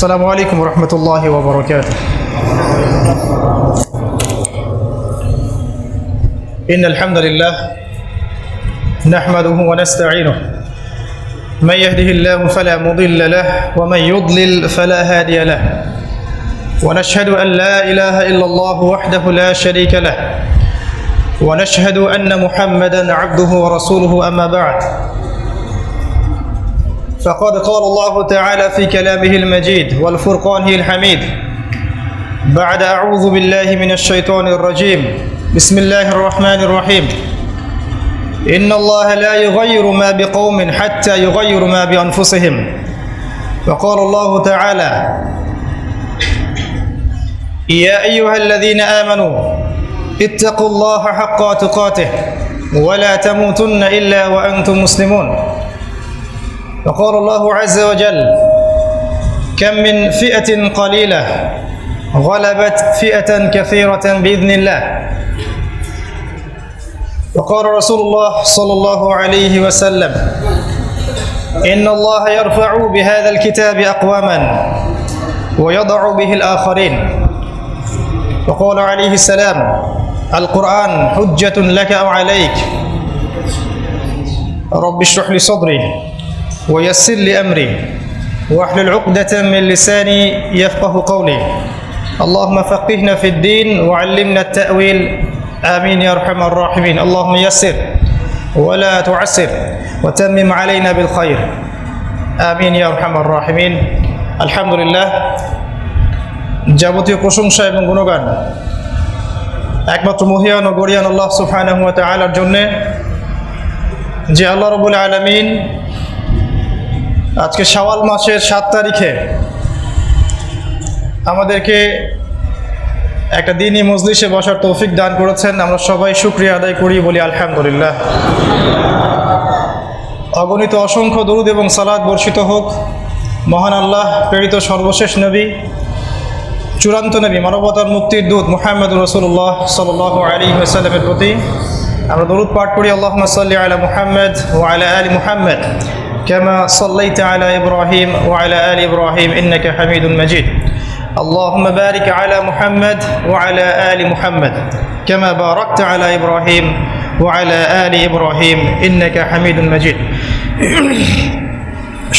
السلام عليكم ورحمة الله وبركاته. إن الحمد لله نحمده ونستعينه من يهده الله فلا مضل له ومن يضلل فلا هادي له ونشهد أن لا إله إلا الله وحده لا شريك له ونشهد أن محمدا عبده ورسوله أما بعد فقد قال الله تعالى في كلامه المجيد والفرقان الحميد بعد أعوذ بالله من الشيطان الرجيم بسم الله الرحمن الرحيم إن الله لا يغير ما بقوم حتى يغيروا ما بأنفسهم وقال الله تعالى يا أيها الذين آمنوا اتقوا الله حق تقاته ولا تموتن إلا وأنتم مسلمون وقال الله عز وجل كم من فئة قليلة غلبت فئة كثيرة بإذن الله وقال رسول الله صلى الله عليه وسلم إن الله يرفع بهذا الكتاب أقواما ويضع به الآخرين وقال عليه السلام القرآن حجة لك أو عليك رب اشرح لي صدري ويسر لي أمري واحلل عقدة من لساني يفقه قولي اللهم فقهنا في الدين وعلمنا التأويل آمين يا أرحم الراحمين اللهم يسر ولا تعسر وتمم علينا بالخير آمين يا أرحم الراحمين الحمد لله যাবতীয় প্রশংসা এবং গুণগান একমাত্র মহিয়ান ও গরিয়ান আল্লাহ সুবহানাহু ওয়া তাআলার জন্য, যে আল্লাহ রাব্বুল আলামিন আজকে শাওয়াল মাসের 7 তারিখে আমাদেরকে একটা দ্বীনি মজলিসে বসার তৌফিক দান করেছেন। আমরা সবাই শুকরিয়া আদায় করি, বলি আলহামদুলিল্লাহ। অগণিত অসংখ্য দরুদ এবং সালাত বর্ষিত হোক মহান আল্লাহ প্রেরিত সর্বশেষ নবী, চূড়ান্ত নবী, মানবতার মুক্তির দূত মুহাম্মদুর রাসূলুল্লাহ সাল্লাল্লাহু আলাইহি ওয়াসাল্লামের প্রতি। আমরা দরুদ পাঠ করি আল্লাহুম্মা সাল্লি আলা মুহাম্মদ ওয়া আলা আলি মুহাম্মদ কামা সাল্লাইতা আলা ইব্রাহিম ওয়া আলা আলি ইব্রাহিম ইন্নাকা হামিদুম মাজিদ। اللهم بارك على محمد وعلى آل محمد كما باركت على إبراهيم وعلى آل إبراهيم إنك حميد مجيد।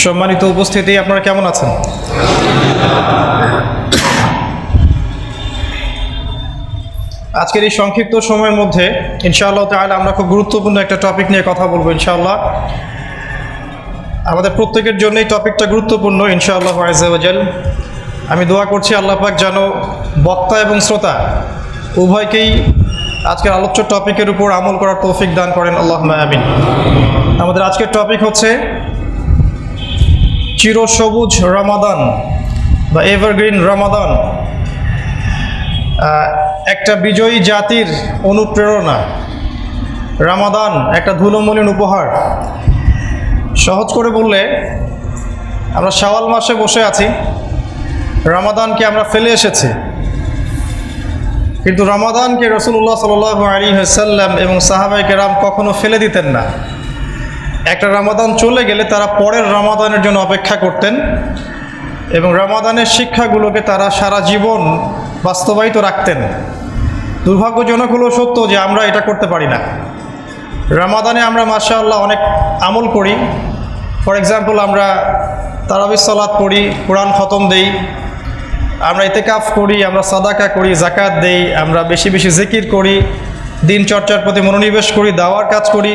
সম্মানিত উপস্থিতি, আপনারা কেমন আছেন? আজকের এই সংক্ষিপ্ত সময়ের মধ্যে ইনশাআল্লাহ তাআলা আমরা খুব গুরুত্বপূর্ণ একটা টপিক নিয়ে কথা বলবো ইনশাআল্লাহ। আমাদের প্রত্যেকের জন্য এই টপিকটা গুরুত্বপূর্ণ ইনশাআল্লাহ আযজা ওয়া জাল। আমি দোয়া করছি আল্লাহ পাক যেন বক্তা এবং শ্রোতা উভয়কেই আজকের আলোচ্য টপিকের উপর আমল করার তৌফিক দান করেন, আল্লাহুম্মা আমিন। আমাদের আজকের টপিক হচ্ছে চিরসবুজ রমাদান বা এভারগ্রিন রমাদান, একটা বিজয়ী জাতির অনুপ্রেরণা। রমাদান একটা ধুলোমলিন উপহার। সহজ করে বললে, আমরা শাওয়াল মাসে বসে আছি, রমাদানকে আমরা ফেলে এসেছি, কিন্তু রমাদানকে রাসূলুল্লাহ সাল্লাল্লাহু আলাইহি ওয়াসাল্লাম এবং সাহাবায়ে কেরাম কখনো ফেলে দিতেন না। একটা রমাদান চলে গেলে তারা পরের রমাদানের জন্য অপেক্ষা করতেন এবং রমাদানের শিক্ষাগুলোকে তারা সারা জীবন বাস্তবায়িত রাখতেন। দুর্ভাগ্যজনক হলো সত্য যে আমরা এটা করতে পারি না। রমাদানে আমরা মাশাআল্লাহ অনেক আমল করি। ফর এক্সাম্পল, আমরা তারাবির সালাত পড়ি, কোরআন খতম দেই, আমরা ইতিকাফ করি, আমরা সাদাকা করি, যাকাত দেই, আমরা বেশি বেশি জিকির করি, দিন চর্চার প্রতি মনোনিবেশ করি, দাওয়ার কাজ করি,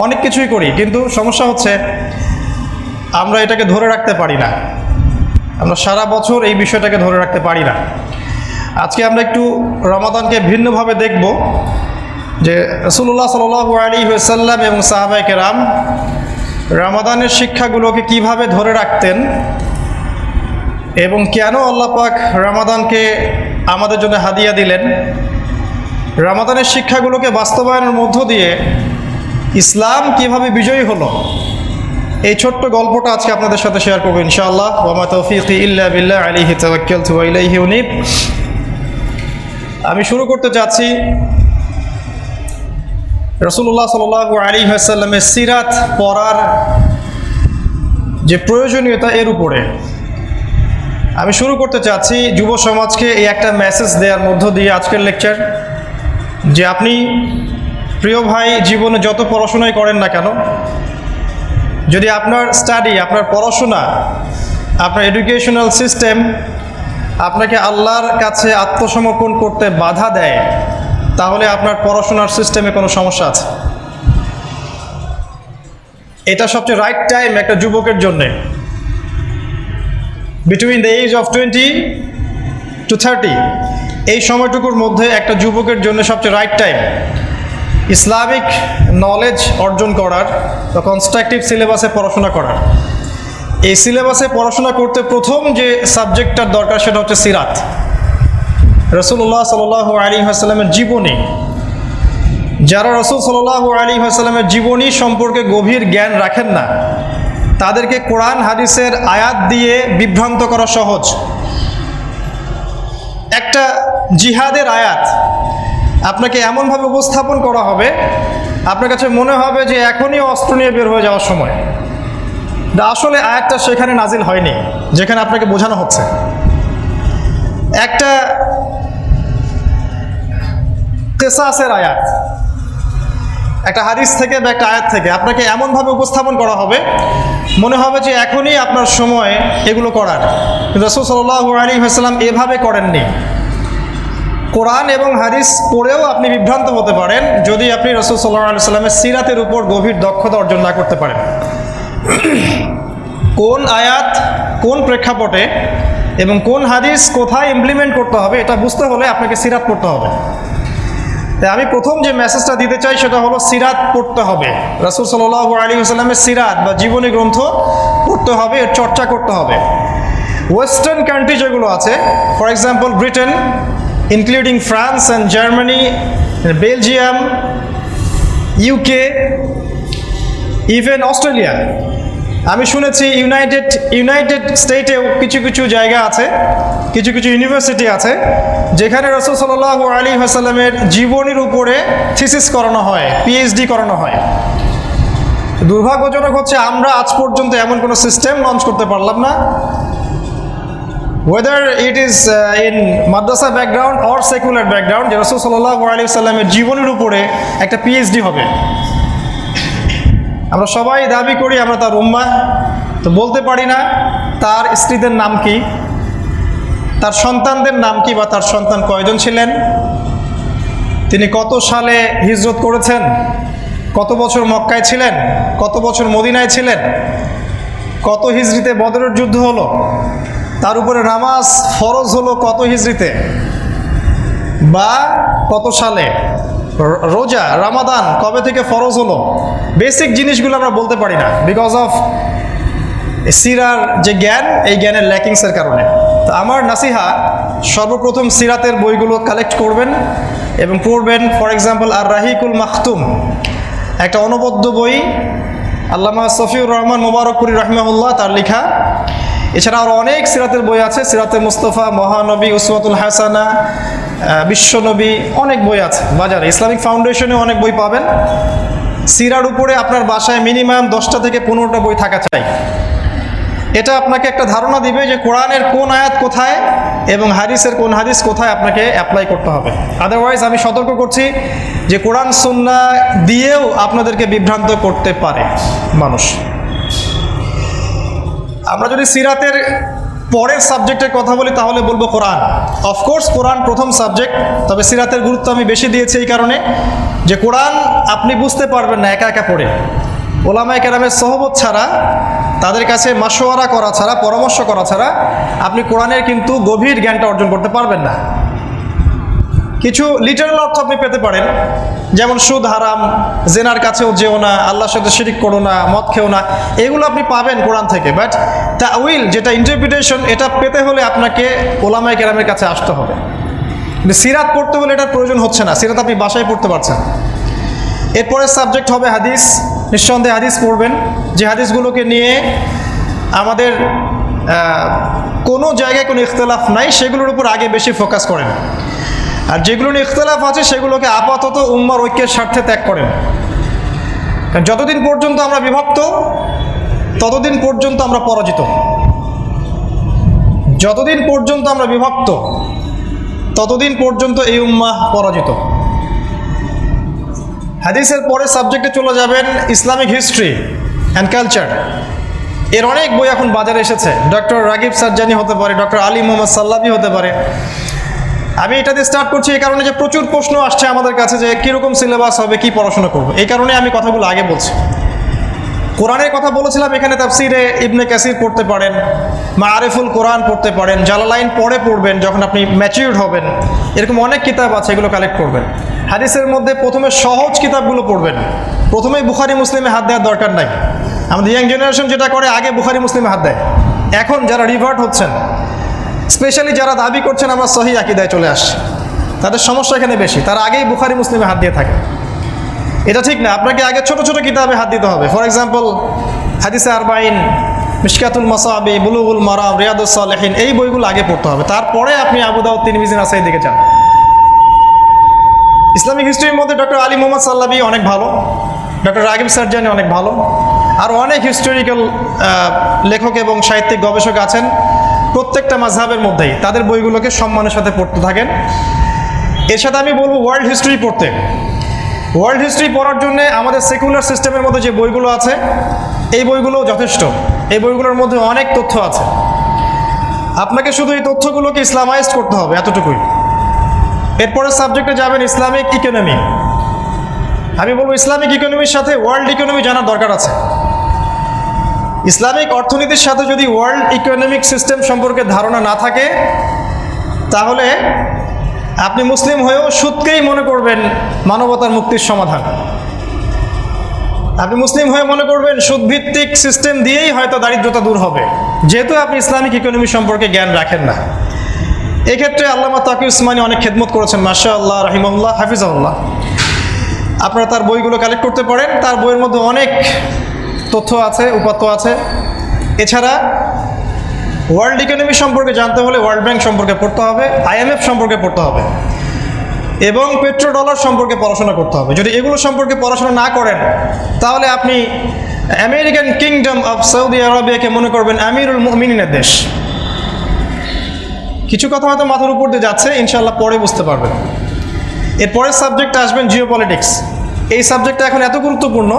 অনেক কিছুই করি। কিন্তু সমস্যা হচ্ছে আমরা এটাকে ধরে রাখতে পারি না। আমরা সারা বছর এই বিষয়টাকে ধরে রাখতে পারি না। আজকে আমরা একটু রমাদানকে ভিন্নভাবে দেখব, যে রাসূলুল্লাহ সাল্লাল্লাহু আলাইহি ওয়াসাল্লাম এবং সাহাবায়ে কেরাম রমাদানের শিক্ষাগুলোকে কিভাবে ধরে রাখতেন এবং কেন আল্লাহ পাক রমাদানকে আমাদের জন্য হাদিয়া দিলেন। রমাদানের শিক্ষাগুলোকে বাস্তবায়নের মধ্য দিয়ে ইসলাম কিভাবে বিজয়ী হলো, এই ছোট্ট গল্পটা আজকে আপনাদের সাথে শেয়ার করবো ইনশাআল্লাহ। ওয়া মা তাওফীকি ইল্লা বিল্লাহ আলাইহি তাওয়াক্কালতু ওয়া ইলাইহি উনীব। আমি শুরু করতে চাচ্ছি রাসূলুল্লাহ সাল্লাল্লাহু আলাইহি ওয়াসাল্লামের সিরাত পড়ার যে প্রয়োজনীয়তা এর উপরে। আমি শুরু করতে চাচ্ছি যুব সমাজকে এই একটা মেসেজ দেওয়ার মধ্য দিয়ে আজকের লেকচার, যে আপনি প্রিয় ভাই জীবনে যত পড়াশোনাই করেন না কেন, যদি আপনার স্টাডি, আপনার পড়াশোনা, আপনার এডুকেশনাল সিস্টেম আপনাকে আল্লাহর কাছে আত্মসমর্পণ করতে বাধা দেয়, তাহলে আপনার পড়াশোনার সিস্টেমে কোনো সমস্যা আছে। এটা সবচেয়ে রাইট টাইম একটা যুবকের জন্যে। Between the age of 20 to 30, এই সময়টুকুর মধ্যে একটা যুবকের জন্য সবচেয়ে রাইট টাইম ইসলামিক নলেজ অর্জন করার বা কনস্ট্রাকটিভ সিলেবাসে পড়াশোনা করার। এই সিলেবাসে পড়াশোনা করতে প্রথম যে সাবজেক্টটার দরকার সেটা হচ্ছে সিরাত, রাসূলুল্লাহ সাল্লাল্লাহু আলাইহি ওয়াসাল্লামের জীবনী। যারা রাসূল সাল্লাল্লাহু আলাইহি ওয়াসাল্লামের জীবনী সম্পর্কে গভীর জ্ঞান রাখেন না, তাদেরকে কোরআন হাদিসের আয়াত দিয়ে বিভ্রান্ত করা সহজ। একটা জিহাদের আয়াত আপনাকে এমনভাবে উপস্থাপন করা হবে, আপনার কাছে মনে হবে যে এখনই অস্ত্র নিয়ে বের হয়ে যাওয়ার সময়। আসলে আয়াতটা সেখানে নাজিল হয়নি যেখানে আপনাকে বোঝানো হচ্ছে। একটা কিসাসের আয়াত, একটা হাদিস থেকে বা একটা আয়াত থেকে আপনাকে এমনভাবে উপস্থাপন করা হবে, মনে হবে যে এখনই আপনার সময় এগুলো করার। রাসূল সাল্লাল্লাহু আলাইহি ওয়াসাল্লাম এভাবে করেননি। কোরআন এবং হাদিস পড়েও আপনি বিভ্রান্ত হতে পারেন যদি আপনি রাসূল সাল্লাল্লাহু আলাইহি ওয়াসাল্লামের সিরাতের উপর গভীর দক্ষতা অর্জন না করতে পারেন। কোন আয়াত কোন প্রেক্ষাপটে এবং কোন হাদিস কোথায় ইমপ্লিমেন্ট করতে হবে এটা বুঝতে হলে আপনাকে সিরাত পড়তে হবে। তাই আমি প্রথম যে মেসেজটা দিতে চাই সেটা হলো সিরাত পড়তে হবে। রাসূল সাল্লাল্লাহু আলাইহি ওয়াসাল্লামের সিরাত বা জীবনী গ্রন্থ পড়তে হবে, এর চর্চা করতে হবে। ওয়েস্টার্ন কান্ট্রি যেগুলো আছে, for example Britain, including France and Germany, Belgium, UK, even Australia, আমি শুনেছি ইউনাইটেড স্টেটেও কিছু কিছু জায়গা আছে, কিছু কিছু ইউনিভার্সিটি আছে যেখানে রাসূল সাল্লাল্লাহু আলাইহি ওয়াসাল্লামের জীবনীর উপরে থিসিস করানো হয়, পিএইচডি করানো হয়। দুর্ভাগ্যজনক হচ্ছে আমরা আজ পর্যন্ত এমন কোনো সিস্টেম লঞ্চ করতে পারলাম না, whether it is in Madrasa background or secular background, যে রাসূল সাল্লাল্লাহু আলাইহি ওয়াসাল্লামের জীবনীর উপরে একটা পিএইচডি হবে। আমরা সবাই দাবি করি আমরা তার উম্মাহ, তো বলতে পারি না তার স্ত্রীদের নাম কি, তার সন্তানদের নাম কি, বা তার সন্তান কয়জন ছিলেন, তিনি কত সালে হিজরত করেছেন, কত বছর মক্কায় ছিলেন, কত বছর মদিনায় ছিলেন, কত হিজরিতে বদরের যুদ্ধ হলো, তার উপরে নামাজ ফরজ হলো কত হিজরিতে বা কত সালে, রোজা রমাদান কবে থেকে ফরজ হলো, বেসিক জিনিসগুলো আমরা বলতে পারি না বিকজ অফ সিরার যে জ্ঞান, এই জ্ঞানের ল্যাকিংসের কারণে। তো আমার নাসিহা, সর্বপ্রথম সিরাতের বইগুলো কালেক্ট করবেন এবং পড়বেন। ফর এক্সাম্পল আর রাহিকুল মাখতুম, একটা অনবদ্য বই, আল্লামা সফিউর রহমান মুবারকপুরি রাহিমাহুল্লাহ তার লেখা। এছাড়া আরও অনেক সিরাতের বই আছে, সিরাতে মুস্তাফা, মহানবী, উসওয়াতুল হাসানা, বিশ্বনবী, অনেক বই আছে বাজারে। ইসলামিক ফাউন্ডেশনে অনেক বই পাবেন। সিরার উপরে আপনার বাসায় মিনিমাম 10টা থেকে 15টা বই থাকা চাই। এটা আপনাকে একটা ধারণা দিবে যে কোরআনের কোন আয়াত কোথায় এবং হাদিসের কোন হাদিস কোথায় আপনাকে অ্যাপ্লাই করতে হবে। আদারওয়াইজ আমি সতর্ক করছি যে কোরআন সুন্নাহ দিয়েও আপনাদেরকে বিভ্রান্ত করতে পারে মানুষ। আমরা যদি সিরাতের পরের সাবজেক্টের কথা বলি তাহলে বলবো কোরআন। অফকোর্স কোরআন প্রথম সাবজেক্ট, তবে সিরাতের গুরুত্ব আমি বেশি দিয়েছি এই কারণে যে কোরআন আপনি বুঝতে পারবেন না একা একা পড়ে। ওলামায়ে কেরামের সহবত ছাড়া, তাদের কাছে মাশওয়ারা করা ছাড়া, পরামর্শ করা ছাড়া আপনি কোরআনের কিন্তু গভীর জ্ঞানটা অর্জন করতে পারবেন না। কিছু লিটারাল অর্থ আপনি পেতে পারেন, যেমন সুদ হারাম, জেনার কাছেও যেও না, আল্লাহর সাথে শিরিক করো না, মদ খেও না, এগুলো আপনি পাবেন কোরআন থেকে। বাট তাউইল, যেটা ইন্টারপ্রিটেশন, এটা পেতে হলে আপনাকে ওলামায়ে কেরামের কাছে আসতে হবে। সিরাত পড়তে হলে এটার প্রয়োজন হচ্ছে না, সিরাত আপনি বাসায় পড়তে পারছেন। এরপরের সাবজেক্ট হবে হাদিস। নিঃসন্দেহে হাদিস পড়বেন, যে হাদিসগুলোকে নিয়ে আমাদের কোনো জায়গায় কোনো ইখতিলাফ নাই, সেগুলোর উপর আগে বেশি ফোকাস করেন। আর যেগুলো নিয়ে ইখতিলাফ আছে সেগুলোকে আপাতত উম্মার ঐক্যের স্বার্থে ত্যাগ করেন। কারণ যতদিন পর্যন্ত আমরা বিভক্ত, ততদিন পর্যন্ত আমরা পরাজিত। যতদিন পর্যন্ত আমরা বিভক্ত ততদিন পর্যন্ত এই উম্মাহ পরাজিত। হাদিসের পরে সাবজেক্টে চলে যাবেন ইসলামিক হিস্ট্রি অ্যান্ড কালচার। এর অনেক বই এখন বাজারে এসেছে, ডক্টর রাগিব সারজানি হতে পারে, ডক্টর আলী মোহাম্মদ সাল্লাবি হতে পারে। আমি এটা দিয়ে স্টার্ট করছি এই কারণে যে প্রচুর প্রশ্ন আসছে আমাদের কাছে যে কীরকম সিলেবাস হবে, কি পড়াশোনা করবো। এই কারণে আমি কথাগুলো আগে বলছি। কোরআনের কথা বলেছিলাম, এখানে তাফসিরে ইবনে কাসির পড়তে পারেন, মাআরিফুল কোরআন পড়তে পারেন, জালালাইন পরে পড়বেন যখন আপনি ম্যাচিউরড হবেন। এরকম অনেক কিতাব আছে, এগুলো কালেক্ট করবেন। হাদিসের মধ্যে প্রথমে সহজ কিতাবগুলো পড়বেন, প্রথমেই বুখারি মুসলিমে হাত দেওয়ার দরকার নাই। আমাদের ইয়াং জেনারেশন যেটা করে, আগে বুখারি মুসলিমে হাত দেয়। এখন যারা রিভার্ট হচ্ছেন, স্পেশালি যারা দাবি করছেন আমরা সহি আকীদায় চলে আসছি, তাদের সমস্যা এখানে বেশি, তারা আগেই বুখারি মুসলিমে হাত দিয়ে থাকে। এটা ঠিক না, আপনাকে আগে ছোট ছোট কিতাবে হাত দিতে হবে। ফর এক্সাম্পল হাদিসে আরবাইন, মিশকাতুল মাসাবি, বুলুগুল মারাম, রিয়াদুস সালেহিন, এই বইগুলো আগে পড়তে হবে, তারপরে আপনি আবু দাউদ, তিরমিজি, নাসাই দিকে যান। ইসলামিক হিস্ট্রির মধ্যে ডক্টর আলী মোহাম্মদ সাল্লাবি অনেক ভালো, ডক্টর রাগিব সারজানি অনেক ভালো, আর অনেক হিস্টোরিক্যাল লেখক এবং সাহিত্যিক গবেষক আছেন প্রত্যেকটা মাযহাবের মধ্যেই। তাদের বইগুলোকে সম্মানের সাথে পড়তে থাকেন। এর সাথে আমি বলবো ওয়ার্ল্ড হিস্ট্রি পড়তে। ওয়ার্ল্ড হিস্ট্রি পড়ার জন্য আমাদের সেকুলার সিস্টেমের মধ্যে যে বইগুলো আছে, এই বইগুলো যথেষ্ট। এই বইগুলোর মধ্যে অনেক তথ্য আছে, আপনাকে শুধু এই তথ্যগুলোকে ইসলামাইজড করতে হবে, এতটুকুই। এরপরে সাবজেক্টে যাবেন ইসলামিক ইকোনমি। আমি বলবো ইসলামিক ইকোনমির সাথে ওয়ার্ল্ড ইকোনমি জানার দরকার আছে। ইসলামিক অর্থনীতির সাথে যদি ওয়ার্ল্ড ইকোনমিক সিস্টেম সম্পর্কে ধারণা না থাকে, তাহলে আপনি মুসলিম হয়েও সুদকেই মনে করবেন মানবতার মুক্তির সমাধান। আপনি মুসলিম হয়ে মনে করবেন সুদভিত্তিক সিস্টেম দিয়েই হয়তো দারিদ্রতা দূর হবে, যেহেতু আপনি ইসলামিক ইকোনমি সম্পর্কে জ্ঞান রাখেন না। এক্ষেত্রে আল্লামা তাকি উসমানী অনেক খেদমত করেছেন, মাশাআল্লাহ, রাহিমাহুল্লাহ, হাফিজাহুল্লাহ। আপনারা তার বইগুলো কালেক্ট করতে পারেন, তার বইয়ের মধ্যে অনেক তথ্য আছে, উপাত্ত আছে। এছাড়া ওয়ার্ল্ড ইকোনমি সম্পর্কে জানতে হলে ওয়ার্ল্ড ব্যাংক সম্পর্কে পড়তে হবে, IMF সম্পর্কে পড়তে হবে, এবং পেট্রো ডলার সম্পর্কে পড়াশোনা করতে হবে। যদি এগুলো সম্পর্কে পড়াশোনা না করেন, তাহলে আপনি আমেরিকান কিংডম অফ সৌদি আরবিয়াকে মনে করবেন আমিরুল মুমিনিনের দেশ। কিছু কথা হয়তো মাথার উপর দিয়ে যাচ্ছে, ইনশাআল্লাহ পরে বুঝতে পারবেন। এরপরের সাবজেক্টে আসবেন জিওপলিটিক্স। এই সাবজেক্টটা এখন এত গুরুত্বপূর্ণ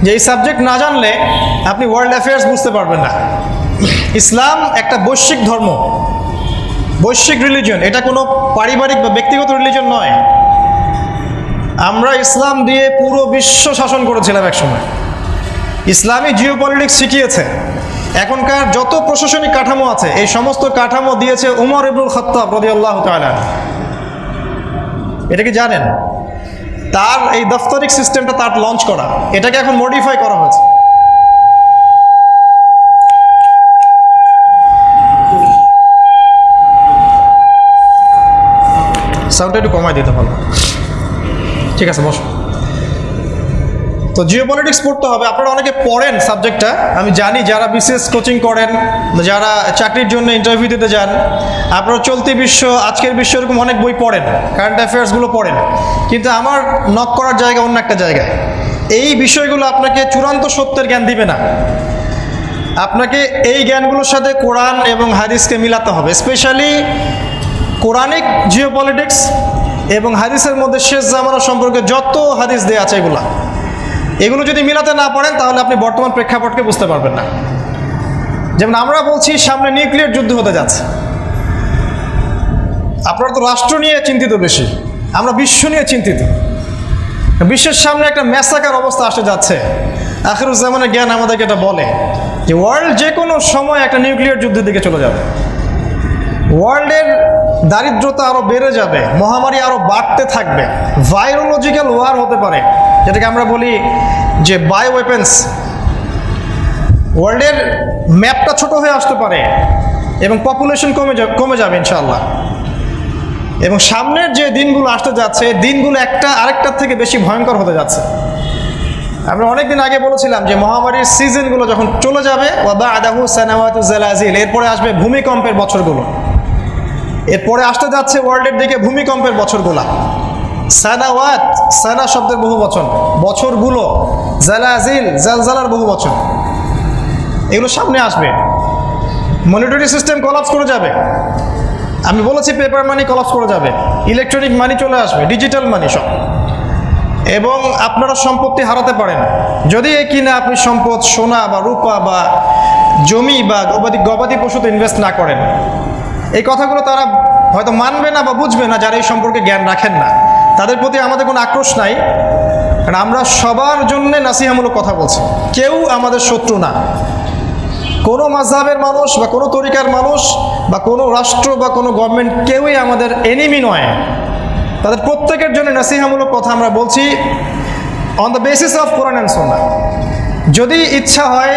যে এই সাবজেক্ট না জানলে আপনি ওয়ার্ল্ড অ্যাফেয়ার্স বুঝতে পারবেন না। ইসলাম একটা বৈশ্বিক ধর্ম, বৈশ্বিক রিলিজন, এটা কোনো পারিবারিক বা ব্যক্তিগত রিলিজন নয়। আমরা ইসলাম দিয়ে পুরো বিশ্ব শাসন করেছিলাম একসময়। ইসলামী জিওপলিটিক্স শিখিয়েছে। এখনকার যত প্রশাসনিক কাঠামো আছে, এই সমস্ত কাঠামো দিয়েছে উমর ইবনুল খাত্তাব রাদিয়াল্লাহু তাআলা। এটা কি জানেন? তার এই দফতরিক সিস্টেমটা তার লঞ্চ করা, এটাকে এখন মডিফাই করা হয়েছে। সাউন্ডটা একটু কমাই দিতে ভালো। ঠিক আছে, বসো। তো জিওপলিটিক্স পড়তে হবে। আপনারা অনেকে পড়েন সাবজেক্টটা, আমি জানি, যারা বিসিএস কোচিং করেন, যারা চাকরির জন্য ইন্টারভিউ দিতে যান, আপনারা চলতি বিশ্ব, আজকের বিশ্ব, এরকম অনেক বই পড়েন, কারেন্ট অ্যাফেয়ার্সগুলো পড়েন। কিন্তু আমার নক করার জায়গা অন্য একটা জায়গায়। এই বিষয়গুলো আপনাকে চূড়ান্ত সত্যের জ্ঞান দিবে না। আপনাকে এই জ্ঞানগুলোর সাথে কোরআন এবং হাদিসকে মিলাতে হবে। স্পেশালি কোরআনিক জিওপলিটিক্স এবং হাদিসের মধ্যে শেষ জামানা সম্পর্কে যত হাদিস দেয়া আছে, এগুলো যদি মিলাতে না পারেন, তাহলে আপনি বর্তমান প্রেক্ষাপটকে বুঝতে পারবেন না। যেমন আমরা বলছি সামনে নিউক্লিয়ার যুদ্ধ হতে যাচ্ছে, আপনারা তো রাষ্ট্র নিয়ে চিন্তিত বেশি, আমরা বিশ্ব নিয়ে চিন্তিত। বিশ্বের সামনে একটা ম্যাসাকার অবস্থা আসতে যাচ্ছে। আখিরুজ্জামানের জ্ঞান আমাদেরকে এটা বলে যে ওয়ার্ল্ড যে কোনো সময় একটা নিউক্লিয়ার যুদ্ধের দিকে চলে যাবে। ওয়ার্ল্ডের দারিদ্রতা আরও বেড়ে যাবে, মহামারী আরও বাড়তে থাকবে, ভাইরোলজিক্যাল ওয়ার হতে পারে, যেটাকে আমরা বলি যে বায়ো ওয়েপেন্স। ওয়ার্ল্ডের ম্যাপটা ছোট হয়ে আসতে পারে এবং পপুলেশন কমে যাবে ইনশাআল্লাহ। এবং সামনের যে দিনগুলো আসতে যাচ্ছে, দিনগুলো একটা আরেকটার থেকে বেশি ভয়ঙ্কর হতে যাচ্ছে। আমরা অনেকদিন আগে বলেছিলাম যে মহামারীর সিজনগুলো যখন চলে যাবে, ওয়াবাদাহু সানাওয়াতু জালাজিল, এরপরে আসবে ভূমিকম্পের বছরগুলো। এরপরে আসতে যাচ্ছে ওয়ার্ল্ডের দিকে ভূমিকম্পের বছরগুলো। সানাওয়াত, সানা শব্দের বহু বচন, বছরগুলো, জালাজিল, জালজালার বহু বচন, এগুলো সামনে আসবে। মনিটরি সিস্টেম কলাপস করে যাবে। আমি বলেছি পেপার মানি কলাপস করে যাবে, ইলেকট্রনিক মানি চলে আসবে, ডিজিটাল মানি সব। এবং আপনারা সম্পত্তি হারাতে পারেন যদি এই কিনা আপনি সম্পদ সোনা বা রূপা বা জমি বা গবাদি পশুতে ইনভেস্ট না করেন। এই কথাগুলো তারা হয়তো মানবে না বা বুঝবে না যারা এই সম্পর্কে জ্ঞান রাখেন না। তাদের প্রতি আমাদের কোনো আক্রোশ নাই, কারণ আমরা সবার জন্য নাসিহামূলক কথা বলছি। কেউ আমাদের শত্রু না, কোনো মাযহাবের মানুষ বা কোনো তরিকার মানুষ বা কোনো রাষ্ট্র বা কোনো গভর্নমেন্ট কেউই আমাদের এনিমি নয়। তাদের প্রত্যেকের জন্য নাসিহামূলক কথা আমরা বলছি on the basis of Quran and সুন্নাহ। যদি ইচ্ছা হয়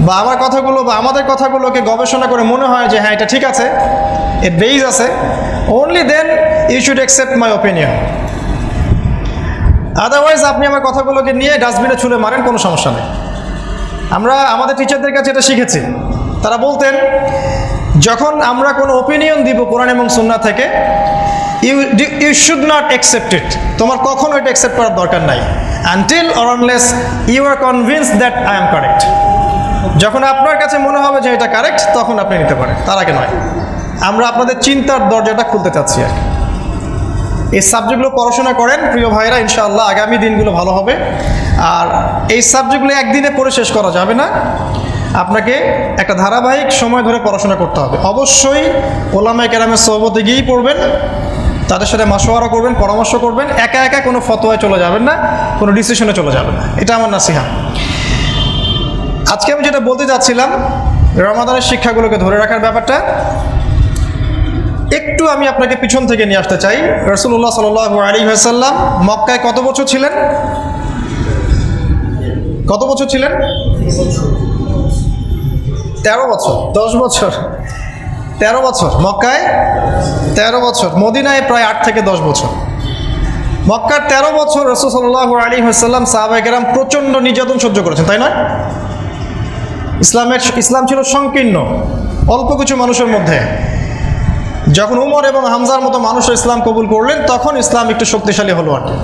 বা আমার কথাগুলো বা আমাদের কথাগুলোকে গবেষণা করে মনে হয় যে হ্যাঁ এটা ঠিক আছে, এর বেইজ আছে, only then you should accept my opinion. Otherwise আপনি আমার কথাগুলোকে নিয়ে ডাস্টবিনে ছুঁড়ে মারেন, কোনো সমস্যা নেই। আমরা আমাদের টিচারদের কাছে এটা শিখেছি। তারা বলতেন যখন আমরা কোনো ওপিনিয়ন দিব কোরআন এবং সুন্নাহ থেকে, you should not accept it. তোমার কখনো এটা অ্যাকসেপ্ট করার দরকার নাই until or unless you are convinced that I am correct. যখন আপনার কাছে মনে হবে যে এটা কারেক্ট, তখন আপনি নিতে পারেন, তার আগে নয়। আমরা আপনাদের চিন্তার দরজাটা খুলতে চাচ্ছি আর কি। এই সাবজেক্টগুলো পড়াশোনা করেন প্রিয় ভাইরা, ইনশাআল্লাহ আগামী দিনগুলো ভালো হবে। আর এই সাবজেক্টগুলো একদিনে পড়ে শেষ করা যাবে না, আপনাকে একটা ধারাবাহিক সময় ধরে পড়াশোনা করতে হবে। অবশ্যই ওলামায়ে কেরামের সোহবতে গিয়েই পড়বেন, তাদের সাথে মাশওয়ারা করবেন, পরামর্শ করবেন। একা একা কোনো ফতোয়ায় চলে যাবেন না, কোনো ডিসিশনে চলে যাবেন না, এটা আমার নাসিহা। আজকে আমি যেটা বলতে যাচ্ছিলাম, রমাদানের শিক্ষাগুলোকে ধরে রাখার ব্যাপারটা একটু আমি আপনাকে পিছন থেকে নিয়ে আসতে চাই। রাসূলুল্লাহ সাল্লাল্লাহু আলাইহি ওয়াসাল্লাম মক্কায় কত বছর ছিলেন? কত বছর ছিলেন? 13 বছর। 10 বছর? 13 বছর। মক্কায় 13 বছর, মদিনায় প্রায় 8 থেকে 10 বছর। মক্কার 13 বছর রাসূল সাল্লাল্লাহু আলাইহি ওয়াসাল্লাম সাহাবায়ে কেরাম প্রচণ্ড নির্যাতন সহ্য করেছেন, তাই না? ইসলাম ছিল সংকীর্ণ, অল্প কিছু মানুষের মধ্যে। যখন উমর এবং হামজার মতো মানুষ ইসলাম কবুল করলেন, তখন ইসলাম একটু শক্তিশালী হলো আর কি।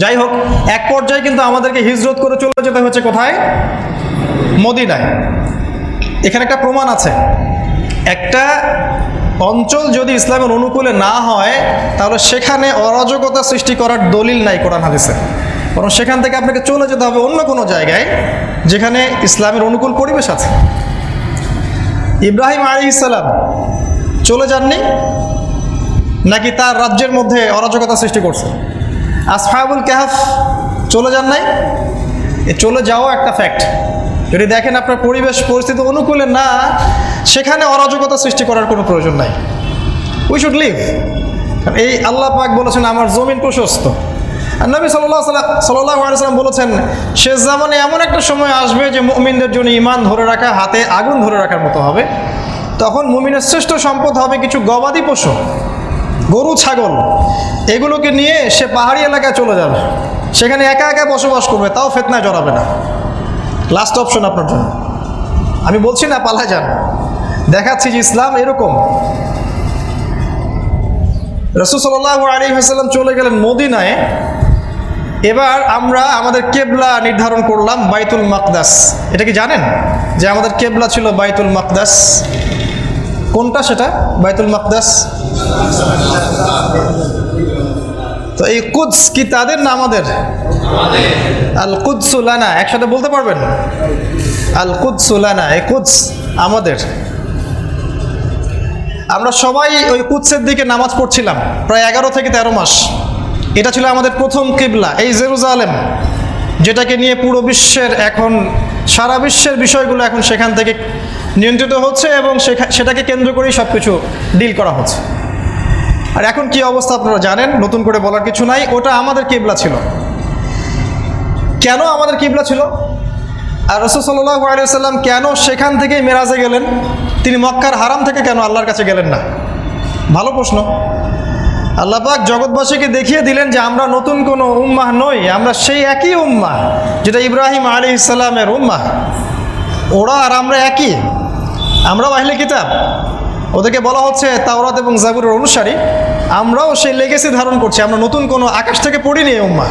যাই হোক, এক পর্যায়ে কিন্তু আমাদেরকে হিজরত করে চলে যেতে হচ্ছে কোথায়? মদিনায়। এখানে একটা প্রমাণ আছে, একটা অঞ্চল যদি ইসলামের অনুকূলে না হয়, তাহলে সেখানে অরাজকতা সৃষ্টি করার দলিল নাই কোরআন হাদিসে। বরং সেখান থেকে আপনাকে চলে যেতে হবে অন্য কোনো জায়গায় যেখানে ইসলামের অনুকূল পরিবেশ আছে। ইব্রাহিম আলাইহিস সালাম চলে যাননি নাকি তার রাজ্যের মধ্যে অরাজকতা সৃষ্টি করছে? আসহাবুল কাহফ চলে যান নাই? চলে যাওয়া একটা ফ্যাক্ট। যদি দেখেন আপনার পরিবেশ পরিস্থিতি অনুকূলে না, সেখানে অরাজকতা সৃষ্টি করার কোনো প্রয়োজন নাই। We should live. এই আল্লাহ পাক বলেছেন আমার জমিন প্রশস্ত। আর নবী সাল্লাল্লাহু আলাইহি ওয়াসাল্লাম বলেছেন শেষ জামানে এমন একটা সময় আসবে যে মুমিনদের জন্য ঈমান ধরে রাখা হাতে আগুন ধরে রাখার মতো হবে। তখন মুমিনের শ্রেষ্ঠ সম্পদ হবে কিছু গবাদি পশু, গরু ছাগল, এগুলোকে নিয়ে সে পাহাড়ি এলাকায় চলে যাবে, সেখানে একা একা বসবাস করবে, তাও ফিতনায় জড়াবে না। লাস্ট অপশন আপনার জন্য। আমি বলছি না পালায় যান, দেখাচ্ছি যে ইসলাম এরকম। রাসূল সাল্লাল্লাহু আলাইহি ওয়াসাল্লাম চলে গেলেন মদিনায়। এবার আমরা আমাদের কেবলা নির্ধারণ করলাম বাইতুল মাকদাস। এটা কি জানেন যে আমাদের কেবলা ছিল বাইতুল মাকদাস? কোনটা সেটা? বাইতুল মাকদাস। তো এই কুদস কি তাদের না আমাদের? আল কুদসু লানা, একসাথে বলতে পারবেন? আল কুদসু লানা, এই কুদস আমাদের। আমরা সবাই ওই কুদসের দিকে নামাজ পড়ছিলাম প্রায় 11 থেকে 13 মাস। এটা ছিল আমাদের প্রথম কিবলা। এই জেরুজালেম, যেটাকে নিয়ে পুরো বিশ্বের এখন সারা বিশ্বের বিষয়গুলো এখন সেখান থেকে নিয়ন্ত্রিত হচ্ছে এবং সেটাকে কেন্দ্র করেই সব কিছু ডিল করা হচ্ছে। আর এখন কি অবস্থা আপনারা জানেন, নতুন করে বলার কিছু নাই। ওটা আমাদের কিবলা ছিল। কেন আমাদের কিবলা ছিল? আর রাসূল সাল্লাল্লাহু আলাইহি ওয়াসাল্লাম কেন সেখান থেকেই মেরাজে গেলেন? তিনি মক্কার হারাম থেকে কেন আল্লাহর কাছে গেলেন না? ভালো প্রশ্ন। আল্লাহ পাক জগৎবাসীকে দেখিয়ে দিলেন যে আমরা নতুন কোনো উম্মাহ নই, আমরা সেই একই উম্মাহ যেটা ইব্রাহিম আলাইহিস সালামের উম্মাহ। ওরা আর আমরা একই, আমরাও আহলে কিতাব। ওদেরকে বলা হচ্ছে তাওরাত এবং জাবুরের অনুসারী, আমরাও সেই লেগেসি ধারণ করছি। আমরা নতুন কোনো আকাশ থেকে পড়িনি এই উম্মাহ।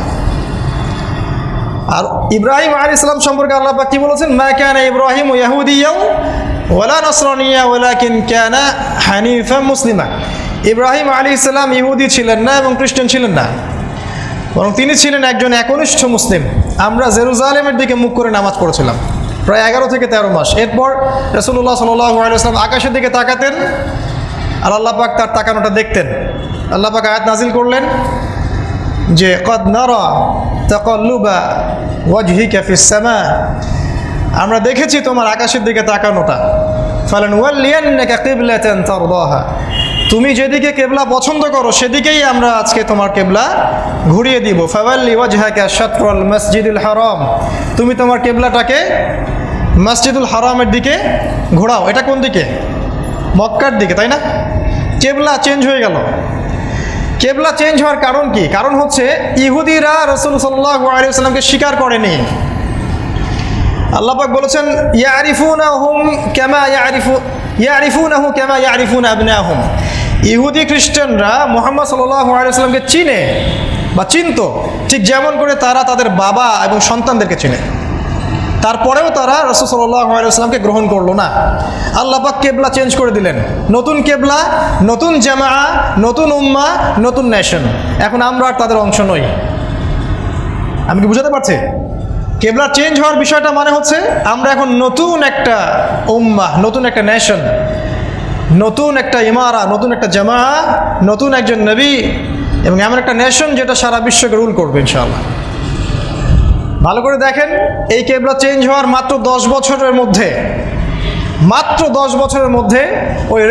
আর ইব্রাহিম আলাইহিস সালাম সম্পর্কে আল্লাহ পাক কি বলেছেন? মা কানা ইব্রাহিম ইয়াহুদিয়্যান ওয়ালা নাসরানিয়া ওয়ালাকিন কানা হানিফাম মুসলিমা। ইব্রাহিম আলাইহিস সালাম ইহুদি ছিলেন না এবং খ্রিস্টান ছিলেন না, বরং তিনি ছিলেন একজন একনিষ্ঠ মুসলিম। আমরা জেরুজালেমের দিকে মুখ করে নামাজ পড়েছিলাম প্রায় 11 থেকে 13 মাস। এরপর রাসূলুল্লাহ সাল্লাল্লাহু আলাইহি ওয়াসাল্লাম আকাশের দিকে তাকাতেন আর আল্লাহ পাক তার তাকানোটা দেখতেন। আল্লাহ পাক আয়াত নাজিল করলেন যে কদ নারা তাকাল্লুবা ওয়াজহিকা ফিস সামা, আমরা দেখেছি তোমার আকাশের দিকে তাকানোটা। ফালানুওয়াল্লিয়ান্নাকা কিবলাতান তারদাহা, তুমি যেদিকে কেবলা পছন্দ করো সেদিকেই আমরা আজকে তোমার কেবলা ঘুরিয়ে দিব। ফাওয়াল্লি ওয়াজহাকা শাতরাল মসজিদুল হারাম, তুমি তোমার কেবলাটাকে মসজিদুল হারামের দিকে ঘোরাও। এটা কোন দিকে? মক্কার দিকে, তাই না? কেবলা চেঞ্জ হয়ে গেল। কেবলা চেঞ্জ হওয়ার কারণ কি? কারণ হচ্ছে ইহুদিরা রাসূল সাল্লাল্লাহু আলাইহি ওয়াসাল্লামকে স্বীকার করেনি। আল্লাহ পাক বলেছেন ইয়ারিফুনাহুম কামা ইয়ারিফুনাহু কামা ইয়ারিফুনা আবনাহুম, ইহুদি খ্রিস্টানরা মুহাম্মদ সাল্লাল্লাহু আলাইহি ওয়াসাল্লামকে চিনে বা চিনতো ঠিক যেমন করে তারা তাদের বাবা এবং সন্তানদেরকে চিনে। তারপরেও তারা রাসূল সাল্লাল্লাহু আলাইহি ওয়াসাল্লামকে গ্রহণ করলো না। আল্লাহ পাক কেবলা চেঞ্জ করে দিলেন, নতুন কেবলা, নতুন জামাআ, নতুন উম্মাহ, নতুন নেশন। এখন আমরা আর তাদের অংশ নই। আমি কি বুঝাতে পারছি? কেবলা চেঞ্জ হওয়ার বিষয়টা মানে হচ্ছে আমরা এখন নতুন একটা উম্মাহ, নতুন একটা নেশন, নতুন একটা ইমারা, নতুন একটা জামাআ, নতুন একজন নবী এবং এমন একটা নেশন যেটা সারা বিশ্বকে রুল করবে ইনশাআল্লাহ। ভালো করে দেখেন, এই কেবলা চেঞ্জ হওয়ার মাত্র 10 বছরের মধ্যে, মাত্র 10 বছরের মধ্যে ওই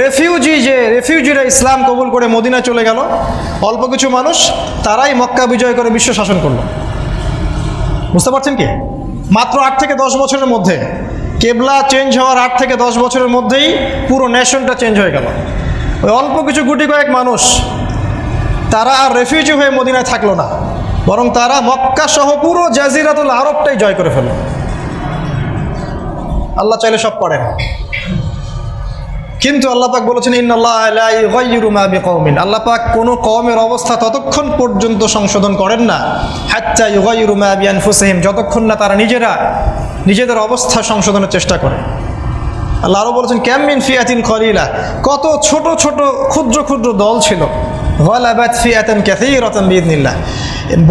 রেফিউজিরা ইসলাম কবুল করে মদিনায় চলে গেল। অল্প কিছু মানুষ, তারাই মক্কা বিজয় করে বিশ্ব শাসন করলো। বুঝতে পারছেন কি? মাত্র 8 থেকে 10 বছরের মধ্যে, কেবলা চেঞ্জ হওয়ার 8 থেকে 10 বছরের মধ্যেই পুরো নেশনটা চেঞ্জ হয়ে গেল। ওই অল্প কিছু গুটি কয়েক মানুষ, তারা আর রেফিউজি হয়ে মদিনায় থাকলো না, বরং তারা মক্কা সহ পুরো জাজিরাতুল আরবটাই জয় করে ফেলল। আল্লাহ চাইলে সব পারেন, কিন্তু আল্লাহ পাক বলেছেন ইন্নাল্লাহা লা ইউগাইয়িরু মা বিকওমিন, আল্লাহ পাক কোনো কওমের অবস্থা ততক্ষণ পর্যন্ত সংশোধন করেন না হাত্তা ইউগাইয়িরু মা বিআনফুসিহিম, যতক্ষণ না তারা নিজেদের অবস্থা সংশোধনের চেষ্টা করে। আল্লাহ আরও বলেছেন কাম মিন ফিআতিন কলিলা, কত ছোট ছোট ক্ষুদ্র ক্ষুদ্র দল ছিল, গালাবাত ফিআতান কাসীরাতান বিইذনিল্লাহ,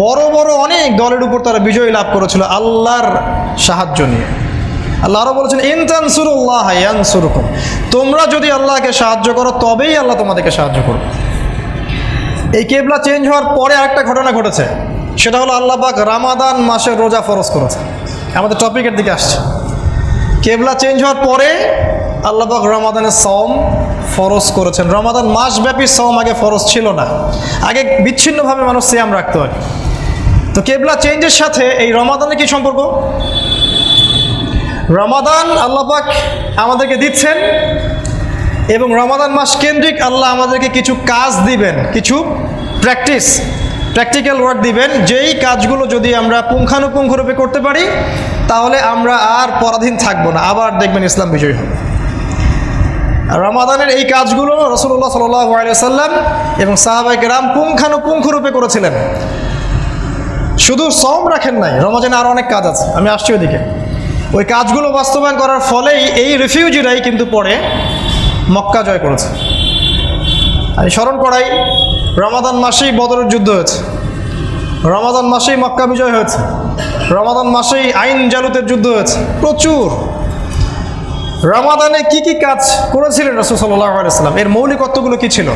বড় বড় অনেক দলের উপর তারা বিজয় লাভ করেছিল আল্লাহর সাহায্য নিয়ে। আল্লাহ আরও বলেছেন ইন তানসুরুল্লাহ ইয়ানসুরকুম, তোমরা যদি আল্লাহকে সাহায্য করো তবেই আল্লাহ তোমাদেরকে সাহায্য করবে। এই কেবলা চেঞ্জ হওয়ার পরে আরেকটা ঘটনা ঘটেছে, সেটা হলো আল্লাহ পাক রমাদান মাসের রোজা ফরজ করেছে। আমাদের টপিকের দিকে আসছে। কেবলা চেঞ্জ হওয়ার পরে আল্লাহ পাক রমাদানের সওম ফরজ করেছেন। রমাদান মাসব্যাপী সওম আগে ফরজ ছিল না, আগে বিচ্ছিন্নভাবে মানুষ সিয়াম রাখতে হয়। তো কেবলা চেঞ্জের সাথে এই রমাদানের কি সম্পর্ক? রমাদান আল্লাহ পাক আমাদেরকে দিচ্ছেন এবং রমাদান মাস কেন্দ্রিক আল্লাহ আমাদেরকে কিছু কাজ দিবেন, কিছু প্র্যাকটিক্যাল ওয়ার্ক দিবেন, যেই কাজগুলো যদি আমরা পুঙ্খানুপুঙ্খরূপে করতে পারি তাহলে আমরা আর পরাধীন থাকবো না, আবার দেখবেন ইসলাম বিজয়ী হবে। রমাদানের এই কাজগুলো রাসূলুল্লাহ সাল্লাল্লাহু আলাইহি ওয়াসাল্লাম এবং সাহাবায়ে কেরাম পুঙ্খানুপুঙ্খরূপে করেছিলেন। শুধু সওম রাখেন নাই, রমাদানে আরও অনেক কাজ আছে, আমি আসছি ওইদিকে। ওই কাজগুলো বাস্তবায়ন করার ফলেই এই রিফিউজিরাই কিন্তু পরে মক্কা জয় করেছে। আমি স্মরণ করাই, রমাদান মাসেই বদরের যুদ্ধ হয়েছে, রমাদান মাসেই মক্কা বিজয় হয়েছে, রমাদান মাসেই আইন জালুতের যুদ্ধ হয়েছে, প্রচুর। রমাদানে কি কি কাজ করেছিলেন রাসূল সাল্লাল্লাহু আলাইহি ওয়াসাল্লাম, এর মৌলিকত্বগুলো কি ছিল?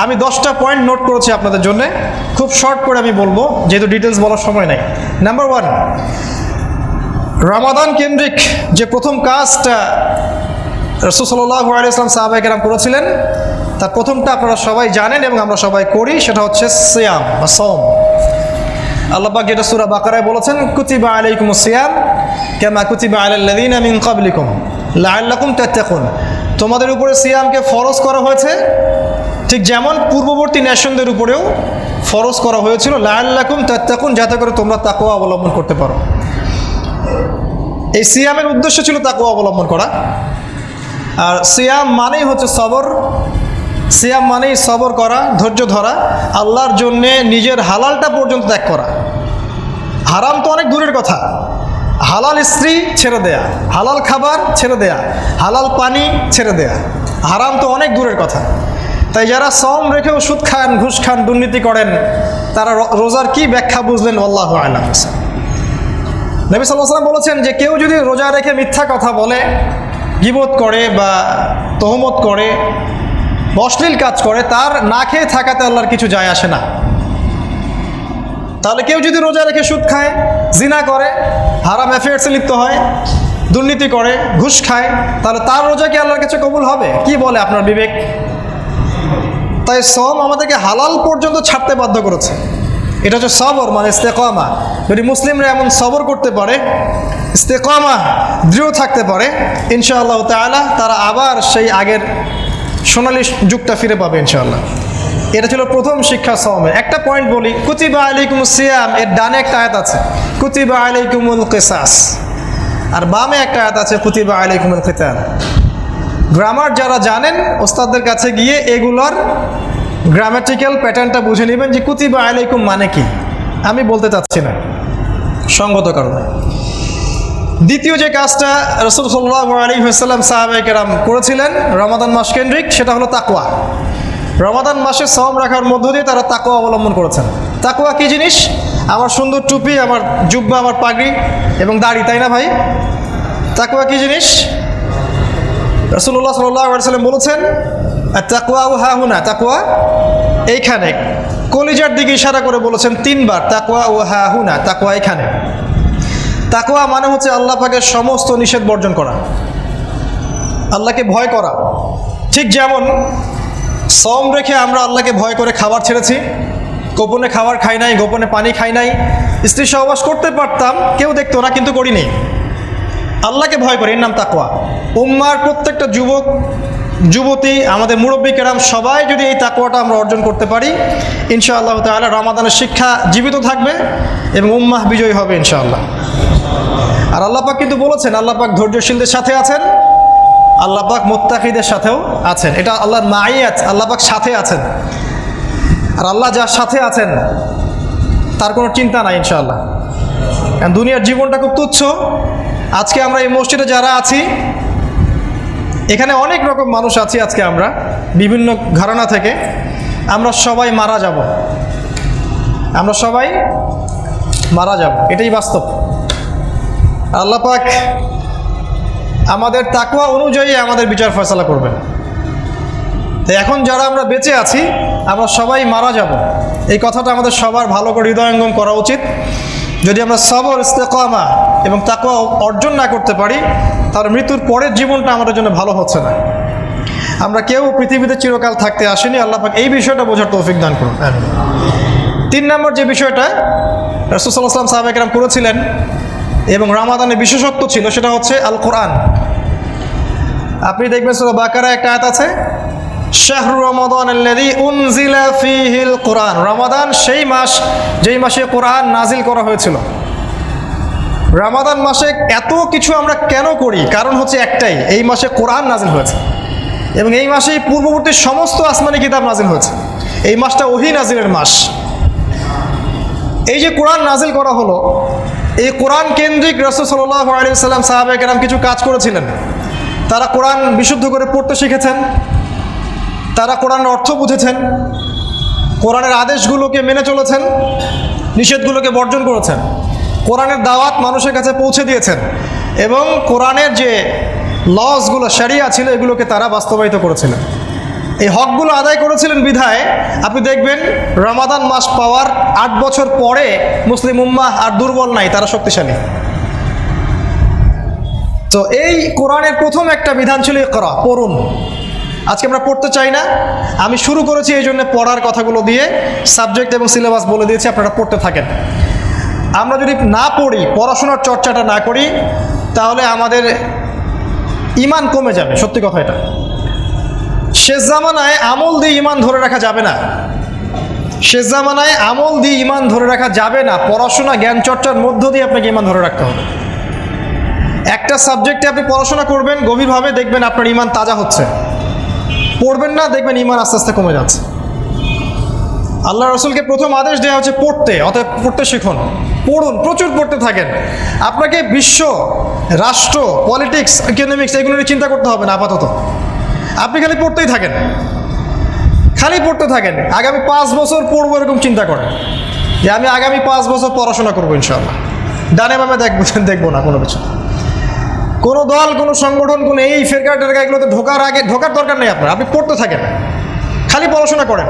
আমি 10টা পয়েন্ট নোট করেছি আপনাদের জন্য, খুব শর্ট করে আমি বলবো যেহেতু ডিটেলস বলার সময় নাই। নাম্বার 1, রমাদান কেন্দ্রিক যে প্রথম কাজটা রাসূল সাল্লাল্লাহু আলাইহি ওয়াসাল্লাম সাহাবায়ে কেরাম করেছিলেন, তার প্রথমটা আপনারা সবাই জানেন এবং আমরা সবাই করি, সেটা হচ্ছে সিয়াম বা সওম। আল্লাহ পাক যেটা সূরা বাকারায় বলেছেন কুতিবা আলাইকুমুস সিয়াম কামা কুতিবা আলাল্লাযীনা মিন ক্বাবলিকুম লাআল্লাকুম তাত্তাকুন, তোমাদের উপরে সিয়ামকে ফরজ করা হয়েছে ঠিক যেমন পূর্ববর্তী নেশনদের উপরেও ফরজ করা হয়েছিল, লাআল্লাকুম তাত্তাকুন, যাতে করে তোমরা তাকওয়া অবলম্বন করতে পারো। এই সিয়ামের উদ্দেশ্য ছিল তাকওয়া অবলম্বন করা। আর সিয়াম মানেই হচ্ছে সবর, সিয়াম মানেই সবর করা, ধৈর্য ধরা, আল্লাহর জন্যে নিজের হালালটা পর্যন্ত ত্যাগ করা। হারাম তো অনেক দূরের কথা, হালাল স্ত্রী ছেড়ে দেয়া, হালাল খাবার ছেড়ে দেয়া, হালাল পানি ছেড়ে দেয়া। হারাম তো অনেক দূরের কথা। তাই যারা সওম রেখেও সুদ খান, ঘুষ খান, দুর্নীতি করেন, তারা রোজার কি ব্যাখ্যা বুঝলেন? আল্লাহু আ'লাম। নবী সাল্লাল্লাহু আলাইহি ওয়াসাল্লাম বলেছেন যে কেউ যদি রোজা রেখে মিথ্যা কথা বলে, গীবত করে বা তহমত করে, অশ্লীল কাজ করে, তার না খেয়ে থাকাতে আল্লাহর কিছু যায় আসে না। তাহলে কেউ যদি রোজা রেখে সুদ খায়, জিনা করে, হারাম অ্যাফেয়ার্সে লিপ্ত হয়, দুর্নীতি করে, ঘুষ খায়, তাহলে তার রোজা কি আল্লাহর কাছে কবুল হবে? কি বলে আপনার বিবেক? তাই সওম আমাদেরকে হালাল পর্যন্ত ছাড়তে বাধ্য করেছে। এটা হচ্ছে সবর, মানে ইস্তেকামা। যদি মুসলিমরা এমন সবর করতে পারে, ইস্তেকামা দৃঢ় থাকতে পারে, ইনশাআল্লাহ তাআলা তারা আবার সেই আগের সোনালী যুগটা ফিরে পাবে ইনশাআল্লাহ। এটা ছিল প্রথম শিক্ষা সওমের। একটা পয়েন্ট বলি, কুতিবা আলাইকুমুস সিয়াম, এর ডানে একটা আয়াত আছে কুতিবা আলাইকুমুল কিসাস, আর বামে একটা আয়াত আছে কুতিবা আলাইকুমুল কিতাল। গ্রামার যারা জানেন, ওস্তাদদের কাছে গিয়ে এগুলোর গ্রামাটিক্যাল প্যাটার্নটা বুঝে নেবেন যে কুতিবা আলাইকুম মানে কি। আমি বলতে চাচ্ছি না সঙ্গত কারণে। দ্বিতীয় যে কাজটা রাসূল সাল্লাল্লাহু আলাইহি ওয়াসাল্লাম সাহাবায়ে কেরাম করেছিলেন রমাদান মাস কেন্দ্রিক, সেটা হলো তাকওয়া। রমাদান মাসে সওম রাখার মধ্য দিয়ে তারা তাকওয়া অবলম্বন করেছেন। তাকওয়া কি জিনিস? আমার সুন্দর টুপি, আমার জুব্বা, আমার পাগড়ি এবং দাড়ি, তাই না ভাই? তাকওয়া কি জিনিস? রাসূলুল্লাহ সাল্লাল্লাহু আলাইহি ওয়াসাল্লাম বলেছেন তাকওয়া হাহুনা, তাকওয়া এইখানে, কলিজার দিকে ইশারা করে বলেছেন 3 বার, তাকওয়া হাহুনা, তাকওয়া এখানে। তাকওয়া মানে হচ্ছে আল্লাহ পাকের সমস্ত নিষেধ বর্জন করা, আল্লাহকে ভয় করা। ঠিক যেমন সওম রেখে আমরা আল্লাহকে ভয় করে খাবার ছেড়েছি, গোপনে খাবার খাই নাই, গোপনে পানি খাই নাই, স্ত্রী সহবাস করতে পারতাম, কেউ দেখতো না, কিন্তু করিনি। আল্লাহকে ভয় করে, এর নাম তাকওয়া। উম্মার প্রত্যেকটা যুবক যুবতী, আমাদের মুরব্বী কেরাম সবাই যদি এই তাকওয়াটা আমরা অর্জন করতে পারি, ইনশাআল্লাহ তাআলা রমাদানের শিক্ষা জীবিত থাকবে এবং উম্মাহ বিজয়ী হবে ইনশাআল্লাহ। আর আল্লাহ পাক কিন্তু বলেছেন, আল্লাহ পাক ধৈর্যশীলদের সাথে আছেন, আল্লাহ পাক মুত্তাকিদের সাথেও আছেন। এটা আল্লাহর মাইয়াত, আল্লাহ পাক সাথে আছেন। আর আল্লাহ যার সাথে আছেন তার কোনো চিন্তা নাই ইনশাআল্লাহ। কারণ দুনিয়ার জীবনটা খুব তুচ্ছ। আজকে আমরা এই মসজিদে যারা আছি, এখানে অনেক রকম মানুষ আছি, আজকে আমরা বিভিন্ন ঘরানা থেকে, আমরা সবাই মারা যাব, আমরা সবাই মারা যাব, এটাই বাস্তব। আল্লাহ পাক আমাদের তাকওয়া অনুযায়ী আমাদের বিচার ফয়সালা করবেন। তাই এখন যারা আমরা বেঁচে আছি, আমরা সবাই মারা যাব, এই কথাটা আমাদের সবার ভালো করে হৃদয়ঙ্গম করা উচিত। যদি আমরা সবর, ইস্তেকামা এবং তাকওয়া অর্জন না করতে পারি, তাহলে মৃত্যুর পরের জীবনটা আমাদের জন্য ভালো হচ্ছে না। আমরা কেউ পৃথিবীতে চিরকাল থাকতে আসেনি, আল্লাহ পাক এই বিষয়টা বোঝার তৌফিক দান করুন। 3 নম্বর যে বিষয়টা রাসূল সাল্লাল্লাহু আলাইহি ওয়াসাল্লাম সাহাবায়ে কেরাম করেছিলেন এবং রমাদানের বিশেষত্ব ছিল, সেটা হচ্ছে আল কোরআন। আপনি দেখবেন সূরা বাকারায় একটা আয়াত আছে, শাহরু রমাদান আল্লাযী উনজিলা ফীহিল কোরআন। রমাদান সেই মাস যেই মাসে কোরআন নাজিল করা হয়েছিল। রমাদান মাসে এত কিছু আমরা কেন করি? কারণ হচ্ছে একটাই, এই মাসে কোরআন নাজিল হয়েছে এবং এই মাসেই পূর্ববর্তী সমস্ত আসমানি কিতাব নাজিল হয়েছে। এই মাসটা ওহী নাজিলের মাস। এই যে কোরআন নাজিল করা হলো, এই কোরআন কেন্দ্রিক রাসূল সাল্লাল্লাহু আলাইহি ওয়াসাল্লাম সাহাবায়ে কেরাম কিছু কাজ করেছিলেন। তারা কোরআন বিশুদ্ধ করে পড়তে শিখেছেন, তারা কোরআনের অর্থ বুঝেছেন, কোরআনের আদেশগুলোকে মেনে চলেছেন, নিষেধগুলোকে বর্জন করেছেন, কোরআনের দাওয়াত মানুষের কাছে পৌঁছে দিয়েছেন এবং কোরআনের যে লসগুলো, শরিয়া ছিল, এগুলোকে তারা বাস্তবায়িত করেছিলেন। এই হকগুলো আদায় করেছিলেন বিধায় আপনি দেখবেন রমাদান মাস পাওয়ার 8 বছর পরে মুসলিম উম্মাহ আর দুর্বল নাই, তারা শক্তিশালী। তো এই কোরআনের প্রথম একটা বিধান ছিল ইকরা, পড়ুন। আজকে আমরা পড়তে চাই না, আমি শুরু করেছি এই জন্য পড়ার কথাগুলো দিয়ে, সাবজেক্ট এবং সিলেবাস বলে দিয়েছি, আপনারা পড়তে থাকেন। আমরা যদি না পড়ি, পড়াশোনার চর্চাটা না করি, তাহলে আমাদের ঈমান কমে যাবে। সত্যি কথা এটা। শেষ জামানায় আমল দিয়ে ঈমান ধরে রাখা যাবে না, শেষ জামানায় আমল দিয়ে ঈমান ধরে রাখা যাবে না। পড়াশোনা, জ্ঞান চর্চার মধ্য দিয়ে আপনাকে ঈমান ধরে রাখতে হবে। একটা সাবজেক্টে আপনি পড়াশোনা করবেন গভীরভাবে, দেখবেন আপনার ঈমান তাজা হচ্ছে। পড়বেন না, দেখবেন ঈমান আস্তে আস্তে কমে যাচ্ছে। আল্লাহ রসুলকে প্রথম আদেশ দেওয়া হচ্ছে পড়তে, অতএব পড়তে শিখুন, পড়ুন, প্রচুর পড়তে থাকেন। আপনাকে বিশ্ব, রাষ্ট্র, পলিটিক্স, ইকোনমিক্স এগুলো নিয়ে চিন্তা করতে হবে না আপাতত। আপনি খালি পড়তেই থাকেন, খালি পড়তে থাকেন। আগামী 5 বছর পড়বো এরকম চিন্তা করেন যে আমি আগামী 5 বছর পড়াশোনা করবো ইনশাআল্লাহ। ডানে বামে দেখবো না কোনো কিছু, কোনো দল, কোনো সংগঠন, কোনো এই ফেরকা টেরকা এগুলোতে ঢোকার দরকার নেই আপনার। আপনি পড়তে থাকেন, খালি পড়াশোনা করেন।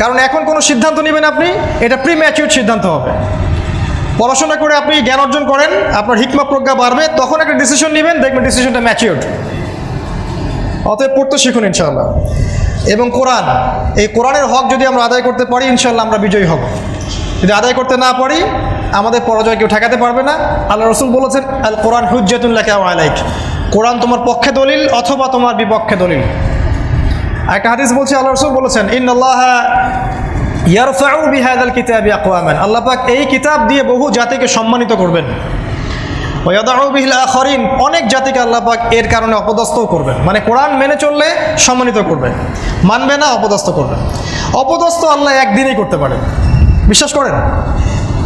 কারণ এখন কোনো সিদ্ধান্ত নেবেন আপনি, এটা প্রিম্যাচিউর সিদ্ধান্ত হবে। পড়াশোনা করে আপনি জ্ঞান অর্জন করেন, আপনার হিকমা প্রজ্ঞা বাড়বে, তখন একটা ডিসিশন নেবেন, দেখবেন ডিসিশনটা ম্যাচিউরড। অতএব পড়তে শিখুন ইনশাআল্লাহ। এবং কোরআন, এই কোরআনের হক যদি আমরা আদায় করতে পারি ইনশাআল্লাহ আমরা বিজয়ী হব। যদি আদায় করতে না পারি আমাদের পরাজয় কেউ ঠেকাতে পারবে না। আল্লাহ রসুল বলেছেন, আল কোরআন হুজ্জাতুন লাকা ওয়া আলাইক, কোরআন তোমার পক্ষে দলিল অথবা তোমার বিপক্ষে দলিল। একটা হাদিস বলছে, আল্লাহ রসুল বলেছেন, ইন্নাল্লাহা ইয়ারফাউ বিহাযাল কিতাবি আকওয়ামান, আল্লাহ পাক এই কিতাব দিয়ে বহু জাতিকে সম্মানিত করবেন। ওয়া ইয়াদাউ বিহিল আখারিন, অনেক জাতিকে আল্লাহ পাক এর কারণে অপদস্থও করবেন। মানে কোরআন মেনে চললে সম্মানিত করবেন, মানবে না অপদস্থ করবেন। অপদস্থ আল্লাহ একদিনেই করতে পারেন, বিশ্বাস করেন।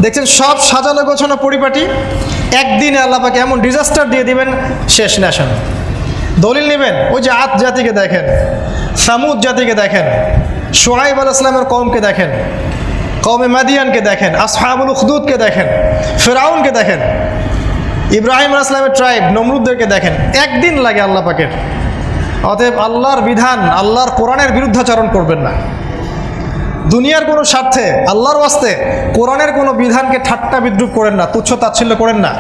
দেখছেন সব সাজানো গোছানো পরিপাটি, একদিনে আল্লাহ পাক এমন ডিজাস্টার দিয়ে দিবেন, শেষ ন্যাশন। দলিল নেবেন, ওই যে আদ জাতিকে দেখেন, সামুদ জাতিকে দেখেন, শুআইব আলাইহিস সালামের কওমকে দেখেন, কওমে মাদিয়ানকে দেখেন, আসহাবুল উখদুদকে দেখেন, ফিরআউনকে দেখেন, ইব্রাহিম আলাইহিস সালামের ট্রাইব নমরুদদেরকে দেখেন। একদিন লাগে আল্লাহ পাকের। অতএব আল্লাহর বিধান, আল্লাহর কোরআনের বিরুদ্ধাচরণ করবেন না। দুনিয়ার কোনো স্বার্থে, আল্লাহর ওয়াস্তে কোরআনের কোনো বিধানকে ঠাট্টা বিদ্রুপ করেন না, তুচ্ছ তাচ্ছিল্য করেন না।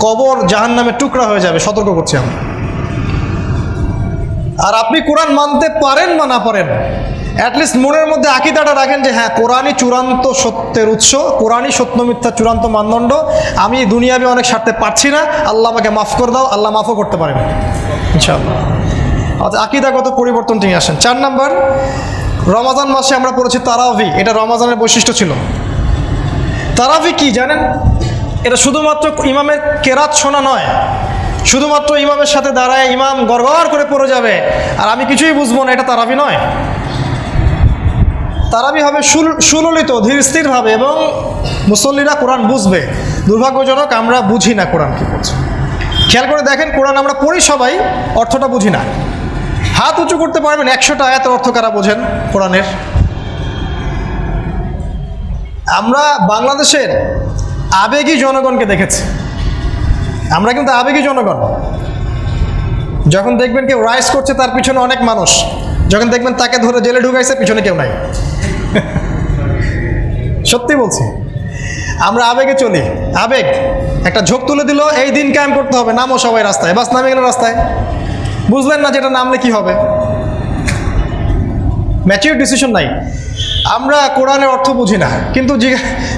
কবর জাহান্নামের টুকরা হয়ে যাবে, সতর্ক করছি আমরা। আর আপনি কোরআন মানতে পারেন বা না পারেন, অ্যাটলিস্ট মনের মধ্যে আকীদাটা রাখেন যে হ্যাঁ, কোরআনই চূড়ান্ত সত্যের উৎস, কোরআনই সত্য মিথ্যা চূড়ান্ত মানদণ্ড। আমি দুনিয়াবি অনেক স্বার্থে পারছি না, আল্লাহ আমাকে মাফ করে দাও, আল্লাহ মাফও করতে পারেন ইনশাআল্লাহ। আচ্ছা, আকীদাগত পরিবর্তন নিয়ে আসেন। 4 নাম্বার, রমাজান মাসে আমরা পড়েছি তারাবি, এটা রমাজানের বৈশিষ্ট্য ছিল। তারাবি কি জানেন? এটা শুধুমাত্র ইমামের কেরাত শোনা নয়, শুধুমাত্র ইমামের সাথে দাঁড়ায় ইমাম গড়গড় করে পড়ে যাবে আর আমি কিছুই বুঝবো না, এটা তারাবি নয়। তারাবি হবে সুললিত, ধীর স্থিরভাবে, এবং মুসল্লিরা কোরআন বুঝবে। দুর্ভাগ্যজনক আমরা বুঝি না কোরআন কি বলছে। খেয়াল করে দেখেন, কোরআন আমরা পড়ি সবাই, অর্থটা বুঝি না। হাত উঁচু করতে পারবেন 100টা আয়াতের অর্থ কারা বোঝেন কোরআনের? আমরা বাংলাদেশের আবেগী জনগণকে দেখেছি, আমরা কিন্তু আবেগী জনগণ। যখন দেখবেন কেউ রাইজ করছে তার পিছনে অনেক মানুষ, যখন দেখবেন তাকে ধরে জেলে ঢুকাইছে পিছনে কেউ নাই। সত্যি বলছি, আমরা আবেগে চলি। আবেগ একটা ঝোঁক তুলে দিল, এই দিন কায়েম করতে হবে, নামো সবাই রাস্তায়, বাস নামে গেল রাস্তায়। বুঝলেন না যেটা নামলে কি হবে, ম্যাচিউর ডিসিশন নাই। আমরা কোরআনের অর্থ বুঝি না, কিন্তু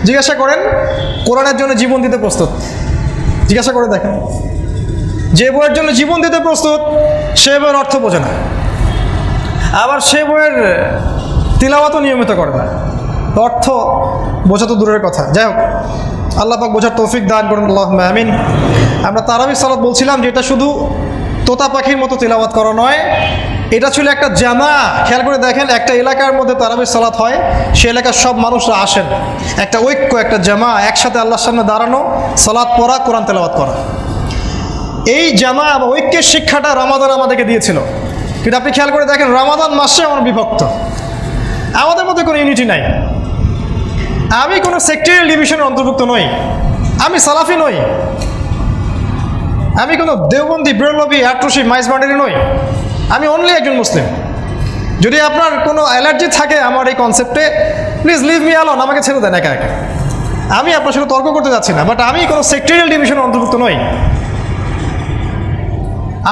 জিজ্ঞাসা করেন কোরআনের জন্য জীবন দিতে প্রস্তুত। জিজ্ঞাসা করে দেখেন, যে বইয়ের জন্য জীবন দিতে প্রস্তুত সে বইয়ের অর্থ বোঝে না, আবার সে বইয়ের তিলাওয়াতও নিয়মিত করে না। অর্থ বোঝা তো দূরের কথা। যাই হোক, আল্লাহ পাক বোঝার তৌফিক দান করুন, আল্লাহুম্মা আমিন। আমরা তারাবি সালাত বলছিলাম, যেটা শুধু তোতা পাখির মতো তিলাওয়াত করা নয়, এটা ছিল একটা জামা। খেয়াল করে দেখেন, একটা এলাকার মধ্যে তারাবি সালাত হয়, সে এলাকার সব মানুষরা আসেন, একটা ঐক্য, একটা জামা, একসাথে আল্লাহর সামনে দাঁড়ানো, সালাত পড়া, কোরআন তেলাওয়াত করা। এই জামা বা ঐক্যের শিক্ষাটা রমাদান আমাদেরকে দিয়েছিল। কিন্তু আপনি খেয়াল করে দেখেন, রমাদান মাসে আমরা বিভক্ত, আমাদের মধ্যে কোনো ইউনিটি নাই। আমি কোনো সেক্টরিয়াল ডিভিশনের অন্তর্ভুক্ত নই, আমি সালাফি নই, আমি কোনো দেওবন্দি, বেরলভি, আট্রসি, মাইজবান্ডারি নই, আমি অনলি একজন মুসলিম। যদি আপনার কোনো অ্যালার্জি থাকে আমার এই কনসেপ্টে, প্লিজ লিভ মি অ্যালোন, আমাকে ছেড়ে দেন একা একা। আমি আপনার সাথে তর্ক করতে যাচ্ছি না, বাট আমি কোনো সেক্টরিয়াল ডিভিশনের অন্তর্ভুক্ত নই।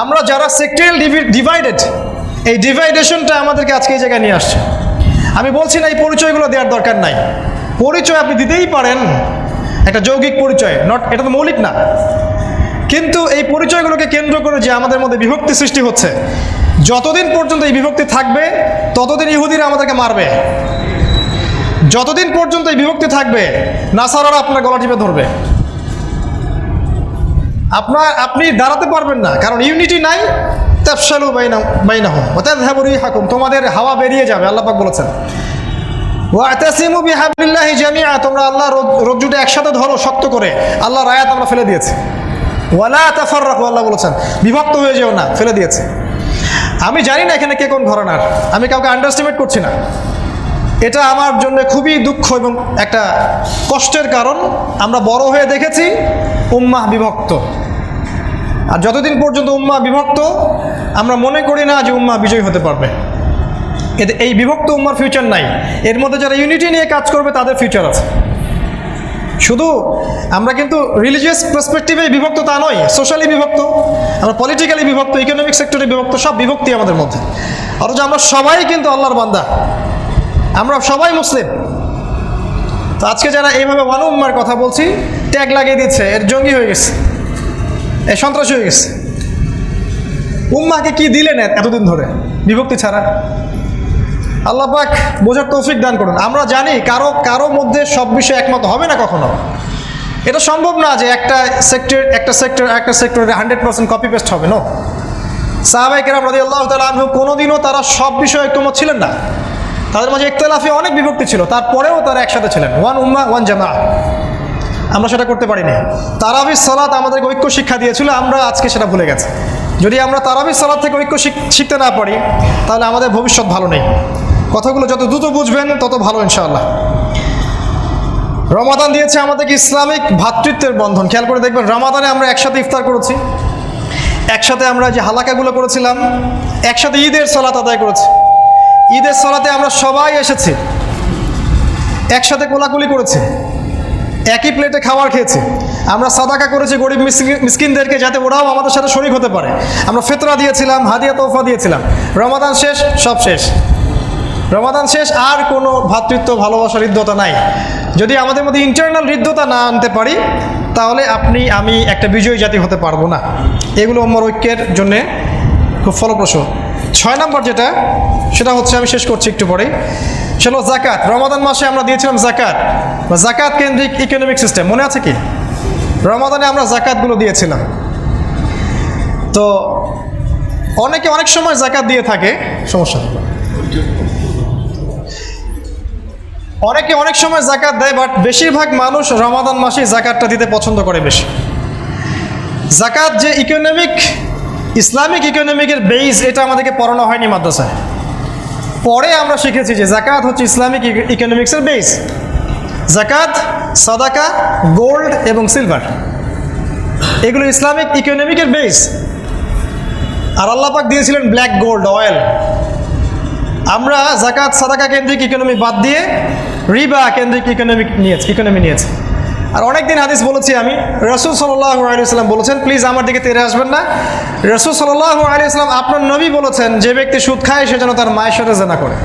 আমরা যারা সেক্টরিয়াল ডিভাইডেড, এই ডিভাইডেশনটা আমাদেরকে আজকে এই জায়গায় নিয়ে আসছে। আমি বলছি না এই পরিচয়গুলো দেওয়ার দরকার নাই, পরিচয় আপনি দিতেই পারেন, একটা যৌগিক পরিচয়, এটা তো মৌলিক না। কিন্তু এই পরিচয়গুলোকে কেন্দ্র করে যে আমাদের মধ্যে বিভক্তি সৃষ্টি হচ্ছে, যতদিন পর্যন্ত এই বিভক্তি থাকবে ততদিন ইহুদিরা আমাদেরকে মারবে। যতদিন পর্যন্ত এই বিভক্তি থাকবে নাসারারা আপনার গলা টিপে ধরবে। আপনি দাঁড়াতে পারবেন না, কারণ ইউনিটি নাই। তাফশালু বাইনাহুম ওয়া তাযহাবু রিহাকুম, তোমাদের হাওয়া বেরিয়ে যাবে, আল্লাহ পাক বলেছেন। ওয়াতাসিমু বিহাবলিল্লাহি জামিআ, তোমরা আল্লাহর রজ্জুটা একসাথে ধরো শক্ত করে। আল্লাহর আয়াত আমরা ফেলে দিয়েছি। ওয়ালা তাফাররাকু, আল্লাহ বলেছেন বিভক্ত হয়ে যেও না, ফেলে দিয়েছে। আমি জানি না এখানে কে কোন ঘরানার, আমি কাউকে আন্ডারস্টিমেট করছি না। এটা আমার জন্য খুবই দুঃখ এবং একটা কষ্টের কারণ। আমরা বড় হয়ে দেখেছি উম্মাহ বিভক্ত, আর যতদিন পর্যন্ত উম্মাহ বিভক্ত আমরা মনে করি না যে উম্মাহ বিজয়ী হতে পারবে। এতে এই বিভক্ত উম্মার ফিউচার নাই। এর মধ্যে যারা ইউনিটি নিয়ে কাজ করবে তাদের ফিউচার আছে। শুধু আমরা কিন্তু রিলিজিয়াস পার্সপেক্টিভে বিভক্ত তা নয়, সোশ্যালি বিভক্ত, আমরা পলিটিক্যালি বিভক্ত, ইকোনমিক সেক্টরে বিভক্ত, সব বিভক্তি আমাদের মধ্যে। অথচ আমরা সবাই কিন্তু আল্লাহর বান্দা, আমরা সবাই মুসলিম। তো আজকে যারা এইভাবে ওয়ান উম্মার কথা বলছি, ট্যাগ লাগিয়ে দিচ্ছে, এর জঙ্গি হয়ে গেছে, এর সন্ত্রাসী হয়ে গেছে। উম্মাকে কি দিলেন এতদিন ধরে বিভক্তি ছাড়া? আল্লাহ পাক বোঝার তৌফিক দান করুন। আমরা জানি কারো মধ্যে সব বিষয়ে একমত হবে না কখনো। এটা সম্ভব না যে একটা সেক্টরে 100% কপি পেস্ট হবে। নো, সাহাবায়ে কেরাম রাদিয়াল্লাহু তাআলা আনহু কোনোদিনও তারা সব বিষয়ে একমত ছিলেন না। তাদের মাঝে ইখতিলাফে অনেক বিভক্তি ছিল, তারপরেও তারা একসাথে ছিলেন, ওয়ান উম্মাহ ওয়ান জামাআহ। আমরা সেটা করতে পারিনি। তারাবির সালাত আমাদেরকে ঐক্য শিক্ষা দিয়েছিল, আমরা আজকে সেটা ভুলে গেছি। যদি আমরা তারাবির সালাত থেকে ঐক্য শিখতে না পারি, তাহলে আমাদের ভবিষ্যৎ ভালো নেই। কথাগুলো যত দ্রুত বুঝবেন তত ভালো ইনশাআল্লাহ। রমাদান দিয়েছে আমাদেরকে ইসলামিক ভ্রাতৃত্বের বন্ধন। খেয়াল করে দেখবেন, রমাদানে আমরা একসাথে ইফতার করেছি, একসাথে আমরা যে হালাকাগুলো করেছিলাম, একসাথে ঈদের সালাত আদায় করেছি। ঈদের সালাতে আমরা সবাই এসেছি, একসাথে কোলাকুলি করেছি, একই প্লেটে খাবার খেয়েছি। আমরা সাদাকা করেছি গরিব মিসকিনদেরকে, যাতে ওরাও আমাদের সাথে শরীক হতে পারে। আমরা ফিতরা দিয়েছিলাম, হাদিয়া তোহফা দিয়েছিলাম। রমাদান শেষ, সব শেষ। রমাদান শেষ, আর কোনো ভ্রাতৃত্ব, ভালোবাসা, হৃদ্যতা নাই। যদি আমাদের মধ্যে ইন্টারনাল হৃদ্যতা না আনতে পারি, তাহলে আপনি আমি একটা বিজয়ী জাতি হতে পারবো না। এগুলো উম্মার ঐক্যের জন্যে খুব ফলপ্রসূ। 6 নম্বর যেটা, সেটা হচ্ছে, আমি শেষ করছি একটু পরেই, সেটা জাকাত। রমাদান মাসে আমরা দিয়েছিলাম জাকাত, বা জাকাত কেন্দ্রিক ইকোনমিক সিস্টেম, মনে আছে কি? রমাদানে আমরা জাকাতগুলো দিয়েছিলাম। তো অনেকে অনেক সময় জাকাত দিয়ে থাকে, সমস্যা নেই। অনেকে অনেক সময় জাকাত দেয়, বাট বেশিরভাগ মানুষ রমাদান মাসে জাকাতটা দিতে পছন্দ করে বেশি। জাকাত যে ইসলামিক ইকোনমিকের বেস, এটা আমাদেরকে পড়ানো হয়নি মাদ্রাসায়। পরে আমরা শিখেছি যে জাকাত হচ্ছে ইসলামিক ইকোনমিক্সের বেস। জাকাত, সাদাকা, গোল্ড এবং সিলভার, এগুলো ইসলামিক ইকোনমিকের বেস। আর আল্লাহ পাক দিয়েছিলেন ব্ল্যাক গোল্ড, অয়েল। আমরা জাকাত সাদাকা কেন্দ্রিক ইকোনমি বাদ দিয়ে রিবা কেন্দ্রিক ইকোনমি নিয়েছি। আর অনেকদিন হাদিস বলেছি আমি, রাসূল সাল্লাল্লাহু আলাইহি ওয়াসাল্লাম বলেছেন, প্লিজ আমার দিকে তেড়ে আসবেন না। রাসূল সাল্লাল্লাহু আলাইহি ওয়াসাল্লাম, আপনার নবী বলেছেন, যে ব্যক্তি সুদ খায় সে যেন তার মায়ের সাথে জিনা করে।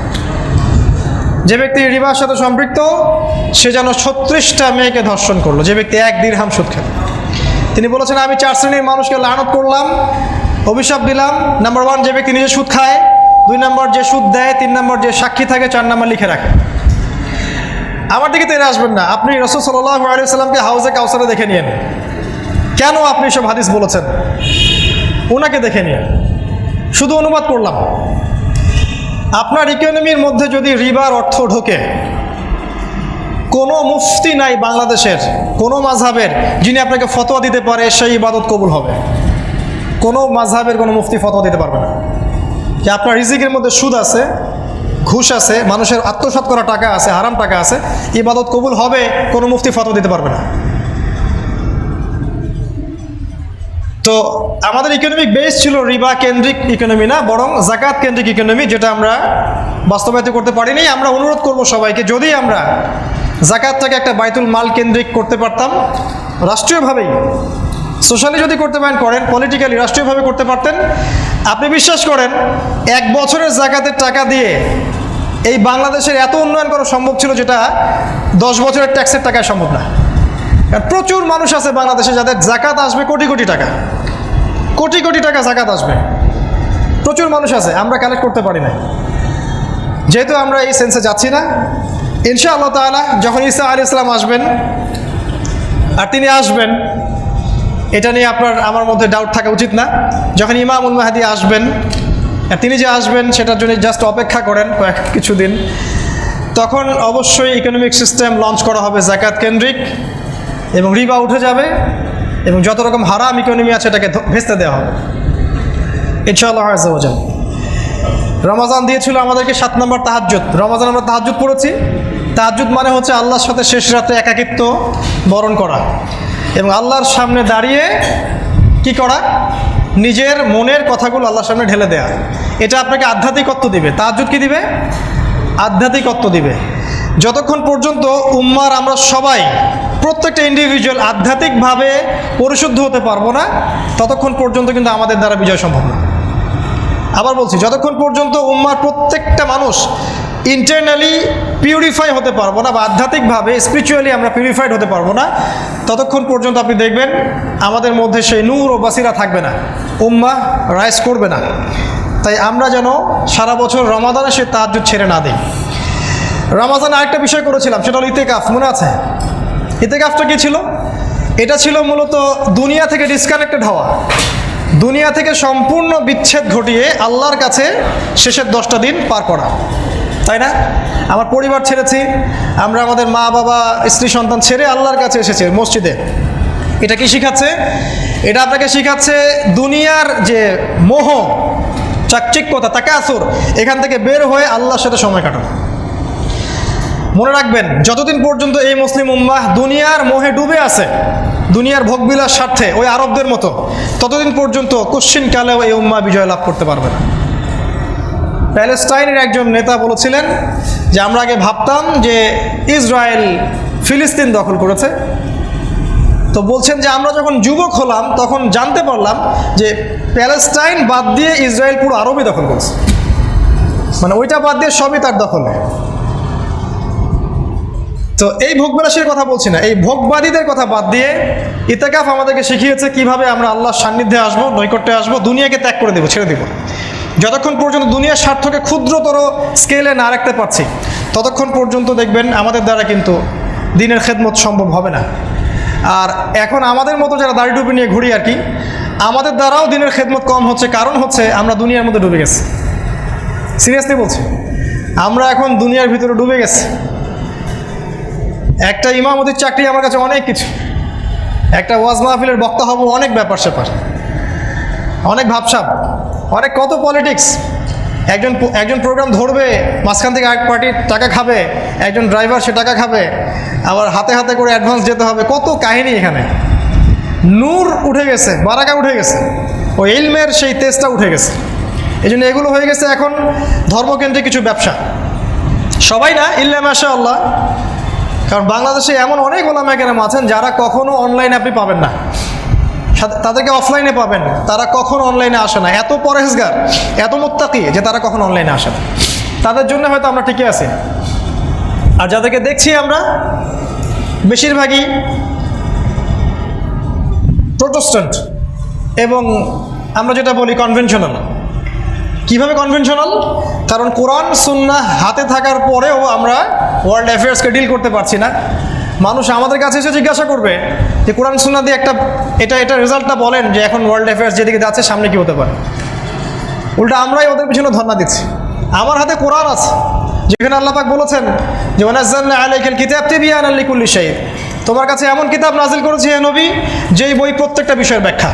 যে ব্যক্তি রিবার সাথে সম্পৃক্ত সে যেন 36টা মেয়েকে ধর্ষণ করলো, যে ব্যক্তি 1 দিরহাম সুদ খায়। তিনি বলেছেন, আমি 4 শ্রেণীর মানুষকে লানত করলাম, অভিশাপ দিলাম। নাম্বার 1, যে ব্যক্তি নিজে সুদ খায়। 2 নম্বর, যে সুদ দেয়। 3 নম্বর, যে সাক্ষী থাকে। 4 নম্বর, লিখে রাখে। আমার দিকে তেড়ে আসবেন না। আপনি রাসূল সাল্লাল্লাহু আলাইহি ওয়াসাল্লামকে হাউজে কাউসারে দেখে নিয়েন। কেন আপনি সব হাদিস বলেছেন? ওনাকে দেখে নিন। শুধু অনুবাদ করলাম। আপনার ইকোনমির মধ্যে যদি রিবার অর্থ ঢোকে, কোনো মুফতি নাই বাংলাদেশের, কোনো মাযহাবের, যিনি আপনাকে ফতোয়া দিতে পারে সেই ইবাদত কবুল হবে। কোনো মাযহাবের কোনো মুফতি ফতোয়া দিতে পারবে না যে আপনার রিজিকের মধ্যে সুদ আছে, ঘুষ আছে, মানুষের আত্মসাৎ করা টাকা আছে, হারাম টাকা আছে, ইবাদত কবুল হবে, কোনো মুফতি ফতোয়া দিতে পারবে না। তো আমাদের ইকোনমিক বেস ছিল রিবা কেন্দ্রিক ইকোনমি না, বরং জাকাত কেন্দ্রিক ইকোনমি, যেটা আমরা বাস্তবায়িত করতে পারিনি। আমরা অনুরোধ করব সবাইকে, যদি আমরা জাকাতটাকে একটা বাইতুল মাল কেন্দ্রিক করতে পারতাম, রাষ্ট্রীয়ভাবেই, সোশ্যালি যদি করতে পারেন করেন, পলিটিক্যালি রাষ্ট্রীয়ভাবে করতে পারতেন, আপনি বিশ্বাস করেন 1 বছরের জাকাতের টাকা দিয়ে এই বাংলাদেশের এত উন্নয়ন করা সম্ভব ছিল, যেটা 10 বছরের ট্যাক্সের টাকায় সম্ভব না। কারণ প্রচুর মানুষ আছে বাংলাদেশে যাদের জাকাত আসবে কোটি কোটি টাকা, কোটি কোটি টাকা জাকাত আসবে। প্রচুর মানুষ আছে, আমরা কালেক্ট করতে পারি না। যেহেতু আমরা এই সেন্সে যাচ্ছি না, ইনশাআল্লাহ তাআলা যখন ঈসা আলাইহিস সালাম আসবেন, আর তিনি আসবেন, এটা নিয়ে আমার মধ্যে ডাউট থাকা উচিত না। যখন ইমামুল মাহদী আসবেন, আর তিনি যে আসবেন সেটার জন্য জাস্ট অপেক্ষা করেন কিছুদিন। তখন অবশ্যই ইকোনমিক সিস্টেম লঞ্চ করা হবে যাকাত কেন্দ্রিক, এবং রিবা উঠে যাবে, এবং যত রকম হারাম ইকোনমি আছে এটাকে ভেস্তে দেওয়া হবে ইনশাআল্লাহ আযজা ওয়া জাল। রমাজান দিয়েছিল আমাদেরকে 7 নম্বর তাহাজ্জুদ। রমাজান আমরা তাহাজ্জুদ পড়েছি। তাহাজ্জুদ মানে হচ্ছে আল্লাহর সাথে শেষ রাতে একাকিত্ব বরণ করা এবং আল্লাহর সামনে দাঁড়িয়ে কি করা, নিজের মনের কথাগুলো আল্লাহর সামনে ঢেলে দেয়া। এটা আপনাকে আধ্যাত্মিকত্ব দিবে। তাহাজ্জুদ কি দিবে? আধ্যাত্মিকত্ব দিবে। যতক্ষণ পর্যন্ত উম্মার আমরা সবাই প্রত্যেকটা ইন্ডিভিজুয়াল আধ্যাত্মিকভাবে পরিশুদ্ধ হতে পারবো না, ততক্ষণ পর্যন্ত কিন্তু আমাদের দ্বারা বিজয় সম্ভব না। আবার বলছি, যতক্ষণ পর্যন্ত উম্মার প্রত্যেকটা মানুষ ইন্টারনালি পিউরিফাই হতে পারবো না বা আধ্যাত্মিকভাবে স্পিরিচুয়ালি আমরা পিউরিফাইড হতে পারবো না, ততক্ষণ পর্যন্ত আপনি দেখবেন আমাদের মধ্যে সেই নূর ও বাসিরা থাকবে না, উম্মাহ রাইজ করবে না। তাই আমরা যেন সারা বছর রমাদানে সে তাহাজ্জুদ ছেড়ে না দিই। রমাদানে আরেকটা বিষয় করেছিলাম, সেটা হলো ইতিকাফ। মনে আছে? ইতিকাফটা কী ছিল? এটা ছিল মূলত দুনিয়া থেকে ডিসকানেক্টেড হওয়া, দুনিয়া থেকে সম্পূর্ণ বিচ্ছেদ ঘটিয়ে আল্লাহর কাছে শেষের 10টা দিন পার করা, তাই না? আমার পরিবার ছেড়েছি, আমরা আমাদের মা বাবা স্ত্রী সন্তান ছেড়ে আল্লাহর কাছে এসেছি মসজিদে। এটা কি শিখাচ্ছে? এটা আপনাকে শিখাচ্ছে দুনিয়ার যে মোহ, চাকচিক্যতা, তাকাসুর, এখান থেকে বের হয়ে আল্লাহর সাথে সময় কাটানো। মনে রাখবেন, যতদিন পর্যন্ত এই মুসলিম উম্মাহ দুনিয়ার মোহে ডুবে আছে, দুনিয়ার ভোগবিলাস স্বার্থে ওই আরবদের মতো, ততদিন পর্যন্ত কোশ্চিনকালেও এই উম্মাহ বিজয় লাভ করতে পারবে না। প্যালেস্টাইনের একজন নেতা বলেছিলেন যে আমরা আগে ভাবতাম যে ইসরায়েল ফিলিস্তিন দখল করেছে, তো বলছেন যে আমরা যখন যুবক হলাম তখন জানতে পারলাম যে প্যালেস্টাইন বাদ দিয়ে ইসরায়েল পুরো আরবই দখল করেছে, মানে ওইটা বাদ দিয়ে সবই তার দখলে। তো এই ভোগবিলাসের কথা বলছি না, এই ভোগবাদীদের কথা বাদ দিয়ে ইতিকাফ আমাদেরকে শিখিয়েছে কিভাবে আমরা আল্লাহর সান্নিধ্যে আসবো, নৈকট্যে আসবো, দুনিয়াকে ত্যাগ করে দেবো, ছেড়ে দেবো। যতক্ষণ পর্যন্ত দুনিয়ার স্বার্থকে ক্ষুদ্রতর স্কেলে না রাখতে পারছি, ততক্ষণ পর্যন্ত দেখবেন আমাদের দ্বারা কিন্তু দিনের খেদমত সম্ভব হবে না। আর এখন আমাদের মতো যারা দাড়ি টুপি নিয়ে ঘুরি আর কি, আমাদের দ্বারাও দিনের খেদমত কম হচ্ছে। কারণ হচ্ছে আমরা দুনিয়ার মধ্যে ডুবে গেছি। সিরিয়াসলি বলছি, আমরা এখন দুনিয়ার ভিতরে ডুবে গেছি। একটা ইমামতির চাকরি আমার কাছে অনেক কিছু, একটা ওয়াজ মাহফিলের বক্তা হব অনেক ব্যাপার স্যাপার, অনেক ভাবসাব, অনেক কত পলিটিক্স। একজন প্রোগ্রাম ধরবে, মাঝখান থেকে এক পার্টির টাকা খাবে, একজন ড্রাইভার সে টাকা খাবে, আবার হাতে হাতে করে অ্যাডভান্স যেতে হবে, কত কাহিনী এখানে। নূর উঠে গেছে, বারাকা উঠে গেছে, ওই ইলমের সেই তেজটা উঠে গেছে। এই জন্য এগুলো হয়ে গেছে এখন ধর্মকেন্দ্রিক কিছু ব্যবসা। সবাই না, ইল্লা মাশাআল্লাহ। কারণ বাংলাদেশে এমন অনেক ওলামা কেরাম আছেন যারা কখনো অনলাইনে আপনি পাবেন না, তাদেরকে অফলাইনে পাবেন, তারা কখনো অনলাইনে আসে না। এত পরহেজগার, এত মুত্তাকি যে তারা কখনো অনলাইনে আসে না। তাদের জন্য হয়তো আমরা ঠিকই আছি। আর যাদেরকে দেখছি আমরা বেশিরভাগই প্রোটেস্ট্যান্ট, এবং আমরা যেটা বলি কনভেনশনাল। কিভাবে কনভেনশনাল? কারণ কোরআন সুন্নাহ হাতে থাকার পরেও আমরা ওয়ার্ল্ড অ্যাফেয়ার্সকে ডিল করতে পারছি না। মানুষ আমাদের কাছে এসে জিজ্ঞাসা করবে যে কোরআন সুন্নাহ দিয়ে এটা রেজাল্টটা বলেন যে এখন ওয়ার্ল্ড অ্যাফেয়ার্স যেদিকে যাচ্ছে সামনে কি হতে পারে। উল্টা আমরাই ওদের পিছনে ধর্ণা দিচ্ছি। আমার হাতে কোরআন আছে, যেখানে আল্লাহ পাক বলেছেন যে ওয়ানাজ্জালনা আলাইকাল কিতাব তিবয়ানাল লিকুল্লি শাই, তোমার কাছে এমন কিতাব নাজিল করেছি হে নবী, যেই বই প্রত্যেকটা বিষয়ের ব্যাখ্যা।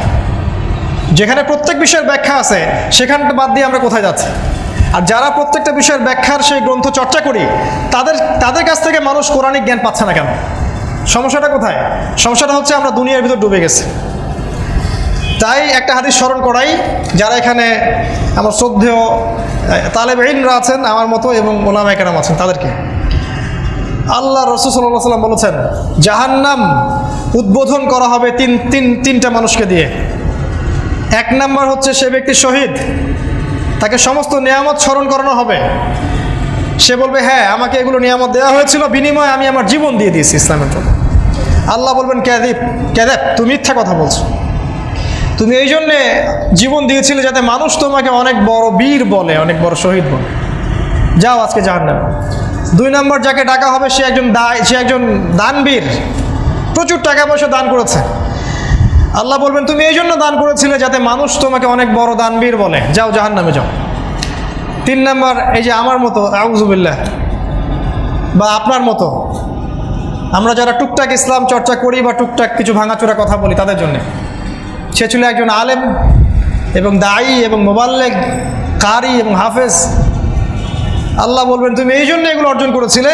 যেখানে প্রত্যেক বিষয়ের ব্যাখ্যা আছে সেখানটা বাদ দিয়ে আমরা কোথায় যাচ্ছি? আর যারা প্রত্যেকটা বিষয়ের ব্যাখ্যার সেই গ্রন্থ চর্চা করি, তাদের কাছ থেকে মানুষ কোরআনিক জ্ঞান পাচ্ছে না কেন? সমস্যাটা কোথায়? সমস্যাটা হচ্ছে আমরা দুনিয়ার ভিতর ডুবে গেছি। তাই একটা হাদিস স্মরণ করাই, যারা এখানে আমার শ্রদ্ধেয় তালেব ইলমরা আছেন আমার মতো এবং ওলামা কেরাম আছেন, তাদেরকে আল্লাহ রাসূল সাল্লাল্লাহু আলাইহি ওয়াসাল্লাম বলেছেন জাহান্নাম উদ্বোধন করা হবে তিনটা মানুষকে দিয়ে। এক নাম্বার হচ্ছে সে ব্যক্তি শহীদ, তাকে সমস্ত নিয়ামত স্মরণ করানো হবে। সে বলবে হ্যাঁ আমাকে এগুলো নিয়ামত দেওয়া হয়েছিল, বিনিময়ে আমি আমার জীবন দিয়ে দিয়েছি ইসলামের জন্য। আল্লাহ বলবেন ক্যাযিব, তুমি মিথ্যা কথা বলছো, তুমি এই জন্যে জীবন দিয়েছিলে যাতে মানুষ তোমাকে অনেক বড় বীর বলে, অনেক বড় শহীদ বলে, যাও আজকে জাহান্নামে। দুই নম্বর যাকে ডাকা হবে সে একজন দানবীর, প্রচুর টাকা পয়সা দান করেছে। আল্লাহ বলবেন তুমি এই জন্য দান করেছিলে যাতে মানুষ তোমাকে অনেক বড় দানবীর বলে, যাও জাহান্নামে যাও। তিন নম্বর এই যে আমার মতো আউযুবিল্লাহ, বা আপনার মতো আমরা যারা টুকটাক ইসলাম চর্চা করি বা টুকটাক কিছু ভাঙাচোরা কথা বলি তাদের জন্য। সে ছিল একজন আলেম এবং দায়ী এবং মোবাল্লেগ, কারি এবং হাফেজ। আল্লাহ বলবেন তুমি এই জন্য এগুলো অর্জন করেছিলে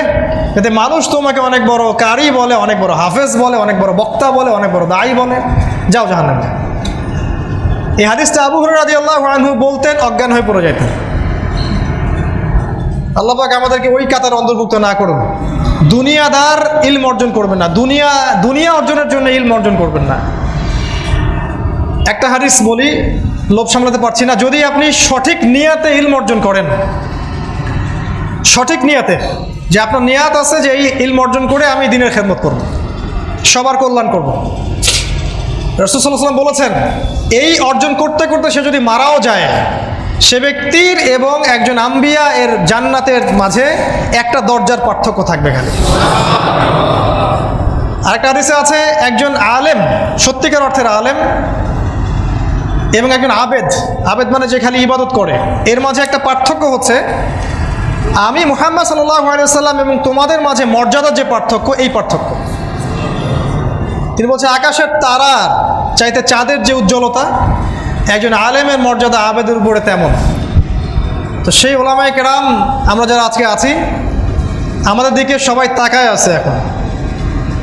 যাতে মানুষ তোমাকে অনেক বড় কারি বলে, অনেক বড় হাফেজ বলে, অনেক বড় বক্তা বলে, অনেক বড় দায়ী বলে, যাও জাহান্নামে। এই হাদিসটা আবু হুরায়রা রাদিয়াল্লাহু আনহু বলতেন, অজ্ঞান হয়ে পড়ে যেতেন। আল্লাহ পাক আমাদেরকে ওই কাতার অন্তর্ভুক্ত না করুন। দুনিয়াদার ইলম অর্জন করবেন না, দুনিয়া অর্জনের জন্য ইলম অর্জন করবেন না। একটা হাদিস বলি, লোভ সামলাতে পারছি না। যদি আপনি সঠিক নিয়াতে ইলম অর্জন করেন, সঠিক নিয়াতে, যে আপনার নিয়াত আছে যে এই ইলম অর্জন করে আমি দ্বীনের খেদমত করব, সবার কল্যাণ করব, রাসূল সাল্লাল্লাহু আলাইহি ওয়াসাল্লাম বলেছেন এই অর্জন করতে করতে সে যদি মারাও যায়, সে ব্যক্তির এবং একজন আম্বিয়া এর জান্নাতের মাঝে একটা দরজার পার্থক্য থাকবে খালি। আরেকটা হাদিসে আছে একজন আলেম, সত্যিকার অর্থের আলেম, এবং একজন আবেদ, আবেদ মানে যে খালি ইবাদত করে, এর মাঝে একটা পার্থক্য হচ্ছে আমি মুহাম্মদ সাল্লাল্লাহু আলাইহি ওয়াসাল্লাম এবং তোমাদের মাঝে মর্যাদার যে পার্থক্য, এই পার্থক্য। তিনি বলছে আকাশের তারার চাইতে চাঁদের যে উজ্জ্বলতা, একজন আলেমের মর্যাদা আবেদের উপরে তেমন। তো সেই ওলামায়ে কেরাম আমরা যারা আজকে আছি, আমাদের দিকে সবাই তাকায় আছে, এখন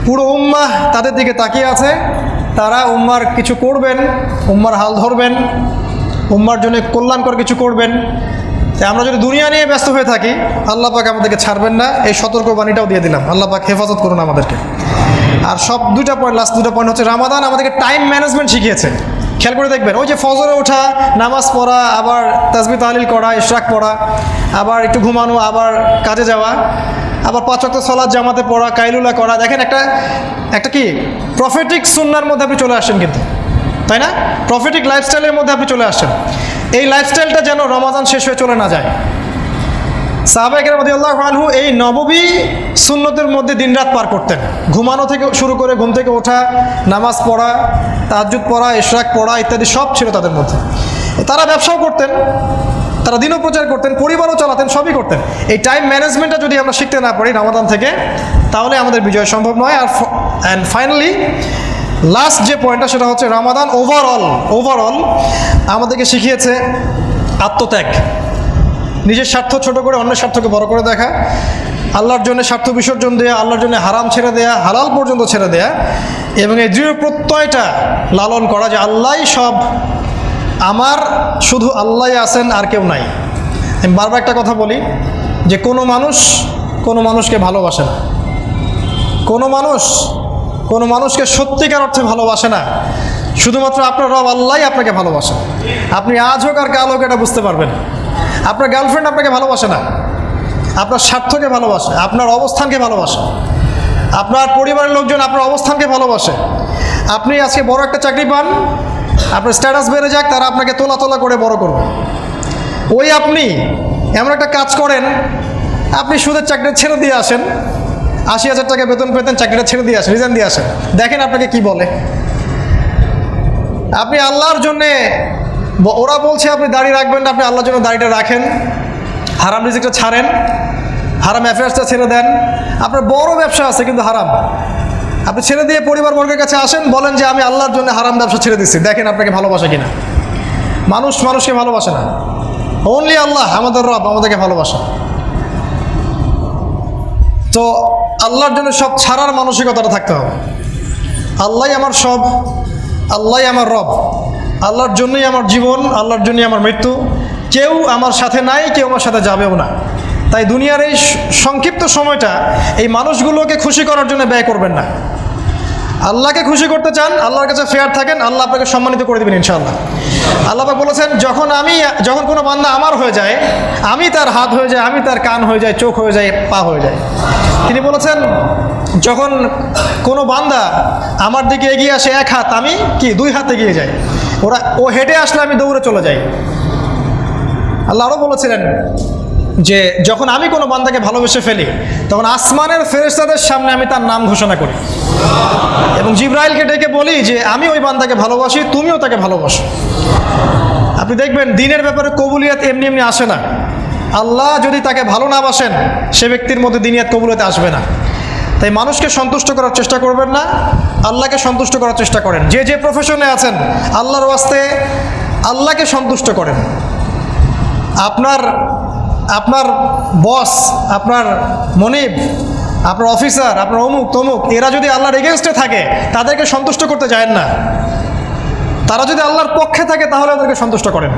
পুরো উম্মাহ তাদের দিকে তাকিয়ে আছে। তারা উম্মার কিছু করবেন, উম্মার হাল ধরবেন, উম্মার জন্য কল্যাণকর কিছু করবেন। আমরা যদি দুনিয়া নিয়ে ব্যস্ত হয়ে থাকি, আল্লাহ পাক আমাদেরকে ছাড়বেন না, এই সতর্কবাণীটাও দিয়ে দিলাম। আল্লাহ পাক হেফাজত করুন আমাদেরকে। আর সব দুটা পয়েন্ট, লাস্ট দুটা পয়েন্ট হচ্ছে রামাদান আমাদেরকে টাইম ম্যানেজমেন্ট শিখিয়েছে। খেয়াল করে দেখবেন, ওই যে ফজরে ওঠা, নামাজ পড়া, আবার তাসবিহ তাহলিল করা, ইশরাক পড়া, আবার একটু ঘুমানো, আবার কাজে যাওয়া, আবার 5 ওয়াক্ত সালাত জামাতে পড়া, কাইলুলা করা। দেখেন একটা কি প্রফেটিক সুন্নাহর মধ্যে আপনি চলে আসছেন, কিন্তু তাই না? প্রফেটিক লাইফস্টাইলের মধ্যে আপনি চলে আসছেন। এই লাইফস্টাইলটা যেন রমাদান শেষ হয়ে চলে না যায়। সাহাবায়ে কেরাম রাদিয়াল্লাহু আনহু এই নববী সুন্নতের মধ্যে দিনরাত পার করতেন। ঘুমানো থেকে শুরু করে, ঘুম থেকে ওঠা, নামাজ পড়া, তাহাজ্জুদ পড়া, ইশরাক পড়া ইত্যাদি সব ছিল তাদের মধ্যে। তারা ব্যবসাও করতেন, তারা দিনও প্রচার করতেন, পরিবারও চালাতেন, সবই করতেন। এই টাইম ম্যানেজমেন্টটা যদি আমরা শিখতে না পারি রমাদান থেকে, তাহলে আমাদের বিজয় সম্ভব নয়। অ্যান্ড ফাইনালি লাস্ট যে পয়েন্টটা, সেটা হচ্ছে রমাদান ওভারঅল আমাদেরকে শিখিয়েছে আত্মত্যাগ, নিজের স্বার্থ ছোট করে অন্যের স্বার্থকে বড় করে দেখা, আল্লাহর জন্য স্বার্থ বিসর্জন দেয়া, আল্লাহর জন্য হারাম ছেড়ে দেয়া, হালাল পর্যন্ত ছেড়ে দেয়া, এবং এই দৃঢ় প্রত্যয়টা লালন করা যে আল্লাহই সব, আমার শুধু আল্লাহই আছেন, আর কেউ নাই। আমি বারবার একটা কথা বলি যে কোনো মানুষকে ভালোবাসে না, কোনো মানুষকে সত্যিকার অর্থে ভালোবাসে না। শুধুমাত্র আপনার রব আল্লাহই আপনাকে ভালোবাসে। আপনি আজ হোক আর কাল হোক এটা বুঝতে পারবেন। আপনার গার্লফ্রেন্ড আপনাকে ভালোবাসে না, আপনার স্বার্থকে ভালোবাসে, আপনার অবস্থানকে ভালোবাসে, আপনার পরিবারের লোকজন আপনার অবস্থানকে ভালোবাসে। আপনি আজকে বড় একটা চাকরি পান, আপনার স্ট্যাটাস বেড়ে যাক, তারা আপনাকে তোলা করে বড় করবে। ওই আপনি এমন একটা কাজ করেন, আপনি সুদের চাকরিটা ছেড়ে দিয়ে আসেন, 80,000 টাকা বেতন পেতেন, চাকরিটা ছেড়ে দিয়ে আসেন, রিজাইন দিয়ে আসেন, দেখেন আপনাকে কি বলে। আপনি আল্লাহর জন্যে, ওরা বলছে আপনি দাড়ি রাখবেন না, আপনি আল্লাহর জন্য দাড়িটা রাখেন, হারাম রিজিকটা ছাড়েন, হারাম অ্যাফেয়ার্সটা ছেড়ে দেন। আপনার বড় ব্যবসা আছে কিন্তু হারাম, আপনি ছেড়ে দিয়ে পরিবারবর্গের কাছে আসেন, বলেন যে আমি আল্লাহর জন্য হারাম ব্যবসা ছেড়ে দিচ্ছি, দেখেন আপনাকে ভালোবাসে কিনা। মানুষকে ভালোবাসে না, অনলি আল্লাহ আমাদের রব আমাদেরকে ভালোবাসে। তো আল্লাহর জন্য সব ছাড়ার মানসিকতাটা থাকতে হবে। আল্লাহই আমার সব, আল্লাহই আমার রব, আল্লাহর জন্যই আমার জীবন, আল্লাহর জন্যই আমার মৃত্যু। কেউ আমার সাথে নাই, কেউ আমার সাথে যাবেও না। তাই দুনিয়ার এই সংক্ষিপ্ত সময়টা এই মানুষগুলোকে খুশি করার জন্য ব্যয় করবেন না। আল্লাহকে খুশি করতে চান, আল্লাহর কাছে ফেয়ার থাকেন, আল্লাহ আপনাকে সম্মানিত করে দেবেন ইনশাআল্লাহ। আল্লাহ পাক বলেছেন, যখন কোনো বান্দা আমার হয়ে যায়, আমি তার হাত হয়ে যায়, আমি তার কান হয়ে যায়, চোখ হয়ে যায়, পা হয়ে যায়। তিনি বলেছেন, যখন কোনো বান্দা আমার দিকে এগিয়ে আসে 1 হাত, আমি কি 2 হাত এগিয়ে যাই। ও হেঁটে আসলে আমি দৌড়ে চলে যাই। আল্লাহ আরও বলেছিলেন যে যখন আমি কোনো বান্দাকে ভালোবেসে ফেলি, তখন আসমানের ফেরেশতাদের সামনে আমি তার নাম ঘোষণা করি এবং জিবরাইলকে ডেকে বলি যে আমি ওই বান্দাকে ভালোবাসি, তুমিও তাকে ভালোবাসো। আপনি দেখবেন দিনের ব্যাপারে কবুলিয়াত এমনি আসে না। আল্লাহ যদি তাকে ভালো না বাসেন সে ব্যক্তির মধ্যে দিনিয়াত কবুলতে আসবে না। তাই মানুষকে সন্তুষ্ট করার চেষ্টা করবেন না, আল্লাহকে সন্তুষ্ট করার চেষ্টা করেন। যে যে প্রফেশনে আছেন আল্লাহর ওয়াস্তে আল্লাহকে সন্তুষ্ট করেন। আপনার বস, আপনার মনিব, আপনার অফিসার, আপনার অমুক তমুক, এরা যদি আল্লাহর এগেনস্টে থাকে তাদেরকে সন্তুষ্ট করতে যায়েন না। তারা যদি আল্লাহর পক্ষে থাকে তাহলে ওদেরকে সন্তুষ্ট করেন।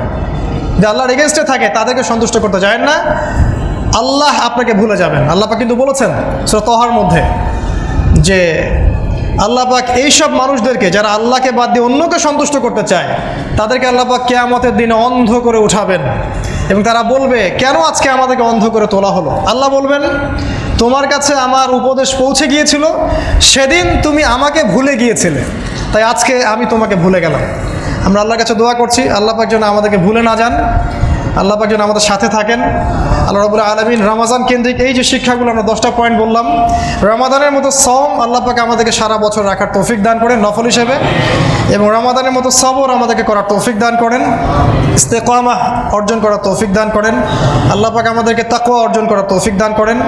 যে আল্লাহর এগেনস্টে থাকে তাদেরকে সন্তুষ্ট করতে যায়েন না, আল্লাহ আপনাকে ভুলে যাবেন। আল্লাহ পাক কিন্তু বলেছেন সূরা তাহার মধ্যে যে আল্লাহ পাক এইসব মানুষদেরকে যারা আল্লাহকে বাদ দিয়ে অন্যকে সন্তুষ্ট করতে চায় তাদেরকে আল্লাহ পাক কিয়ামতের দিনে অন্ধ করে উঠাবেন এবং তারা বলবে কেন আজকে আমাদেরকে অন্ধ করে তোলা হলো? আল্লাহ বলবেন তোমার কাছে আমার উপদেশ পৌঁছে গিয়েছিল, সেদিন তুমি আমাকে ভুলে গিয়েছিলে, তাই আজকে আমি তোমাকে ভুলে গেলাম। আমরা আল্লাহর কাছে দোয়া করছি আল্লাহ পাক যেন আমাদেরকে ভুলে না যান, আল্লাহ পাক যেন আমাদের সাথে থাকেন। আল্লাহ রাব্বুল আলামিন রমাজান কেন্দ্রিক এই যে শিক্ষাগুলো আমরা 10টা পয়েন্ট বললাম, রমাদানের মতো সওম আল্লাহ পাক আমাদেরকে সারা বছর রাখার তৌফিক দান করেন নফল হিসেবে, এবং রমাদানের মতো সবর আমাদেরকে করার তৌফিক দান করেন, ইস্তেকামা অর্জন করার তৌফিক দান করেন। আল্লাহ পাক আমাদেরকে তাকওয়া অর্জন করার তৌফিক দান করেন।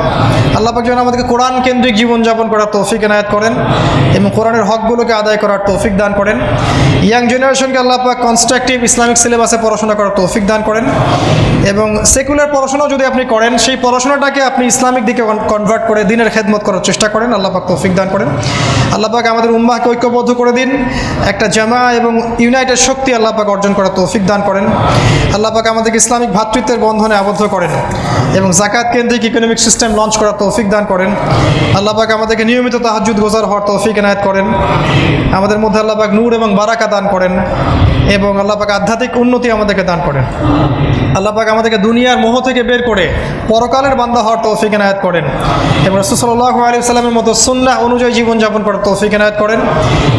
আল্লাহ পাক যেন আমাদেরকে কোরআন কেন্দ্রিক জীবনযাপন করার তৌফিক এনায়েত করেন এবং কোরআনের হকগুলোকে আদায় করার তৌফিক দান করেন। ইয়াং জেনারেশনকে আল্লাহ পাক কনস্ট্রাকটিভ ইসলামিক সিলেবাসে পড়াশোনা করার তৌফিক দান করেন, এবং সেকুলার পড়াশোনাও যদি আপনি করেন সেই পড়াশোনাটাকে আপনি ইসলামিক দিকে কনভার্ট করে দিনের খেদমত করার চেষ্টা করেন। আল্লাহ পাক তৌফিক দান করেন। আল্লাহ পাক আমাদের উম্মাহকে ঐক্যবদ্ধ করে দিন, একটা জামা এবং ইউনাইটেড শক্তি আল্লাহ পাক অর্জন করার তৌফিক দান করেন। আল্লাহ পাক আমাদেরকে ইসলামিক ভ্রাতৃত্বের বন্ধনে আবদ্ধ করেন এবং যাকাত কেন্দ্রিক ইকোনমিক সিস্টেম লঞ্চ করার তৌফিক দান করেন। আল্লাহ পাক আমাদেরকে নিয়মিত তাহাজ্জুদ গোজার হওয়ার তৌফিক এনায়েত করেন। আমাদের মধ্যে আল্লাহ পাক নূর এবং বারাকা দান করেন এবং আল্লাহ পাক আধ্যাত্মিক উন্নতি আমাদেরকে দান করেন। আল্লাহ পাক আমাদেরকে দুনিয়ার মোহ থেকে বের করে পরকালের বান্দা হওয়ার তৌফিক এনায়েত করেন এবং রাসূল সাল্লাল্লাহু আলাইহি ওয়াসাল্লামের মতো সুন্নাহ অনুযায়ী জীবনযাপন করার তৌফিক এনায়েত করেন।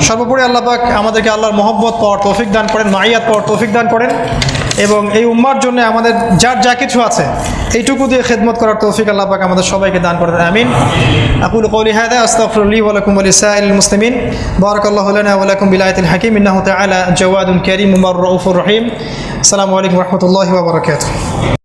সর্বোপরি আল্লাহ পাক আমাদেরকে আল্লাহর মহব্বত পাওয়ার তৌফিক দান করেন, মাইয়াত পাওয়ার তৌফিক দান করেন এবং এই উম্মার জন্য আমাদের যার যা কিছু আছে এইটুকু দিয়ে খেদমত করার তৌফিক আল্লাহ পাক আমাদের সবাইকে দান করেন। আমিন। আকুলু কওলি হাযা আস্তাগফিরুল্লাহ ওয়া লাকুম ওয়া লিসাইরিল মুসলিমিন। বারাকাল্লাহু লানা ওয়া লাকুম বিল আয়াতিল হাকীম ইন্নাহু তাআলা জাওয়াদুন কারীমুর রাউফুর রহিম। আসসালামু আলাইকুম ওয়া রাহমাতুল্লাহি ওয়া বারাকাতুহু।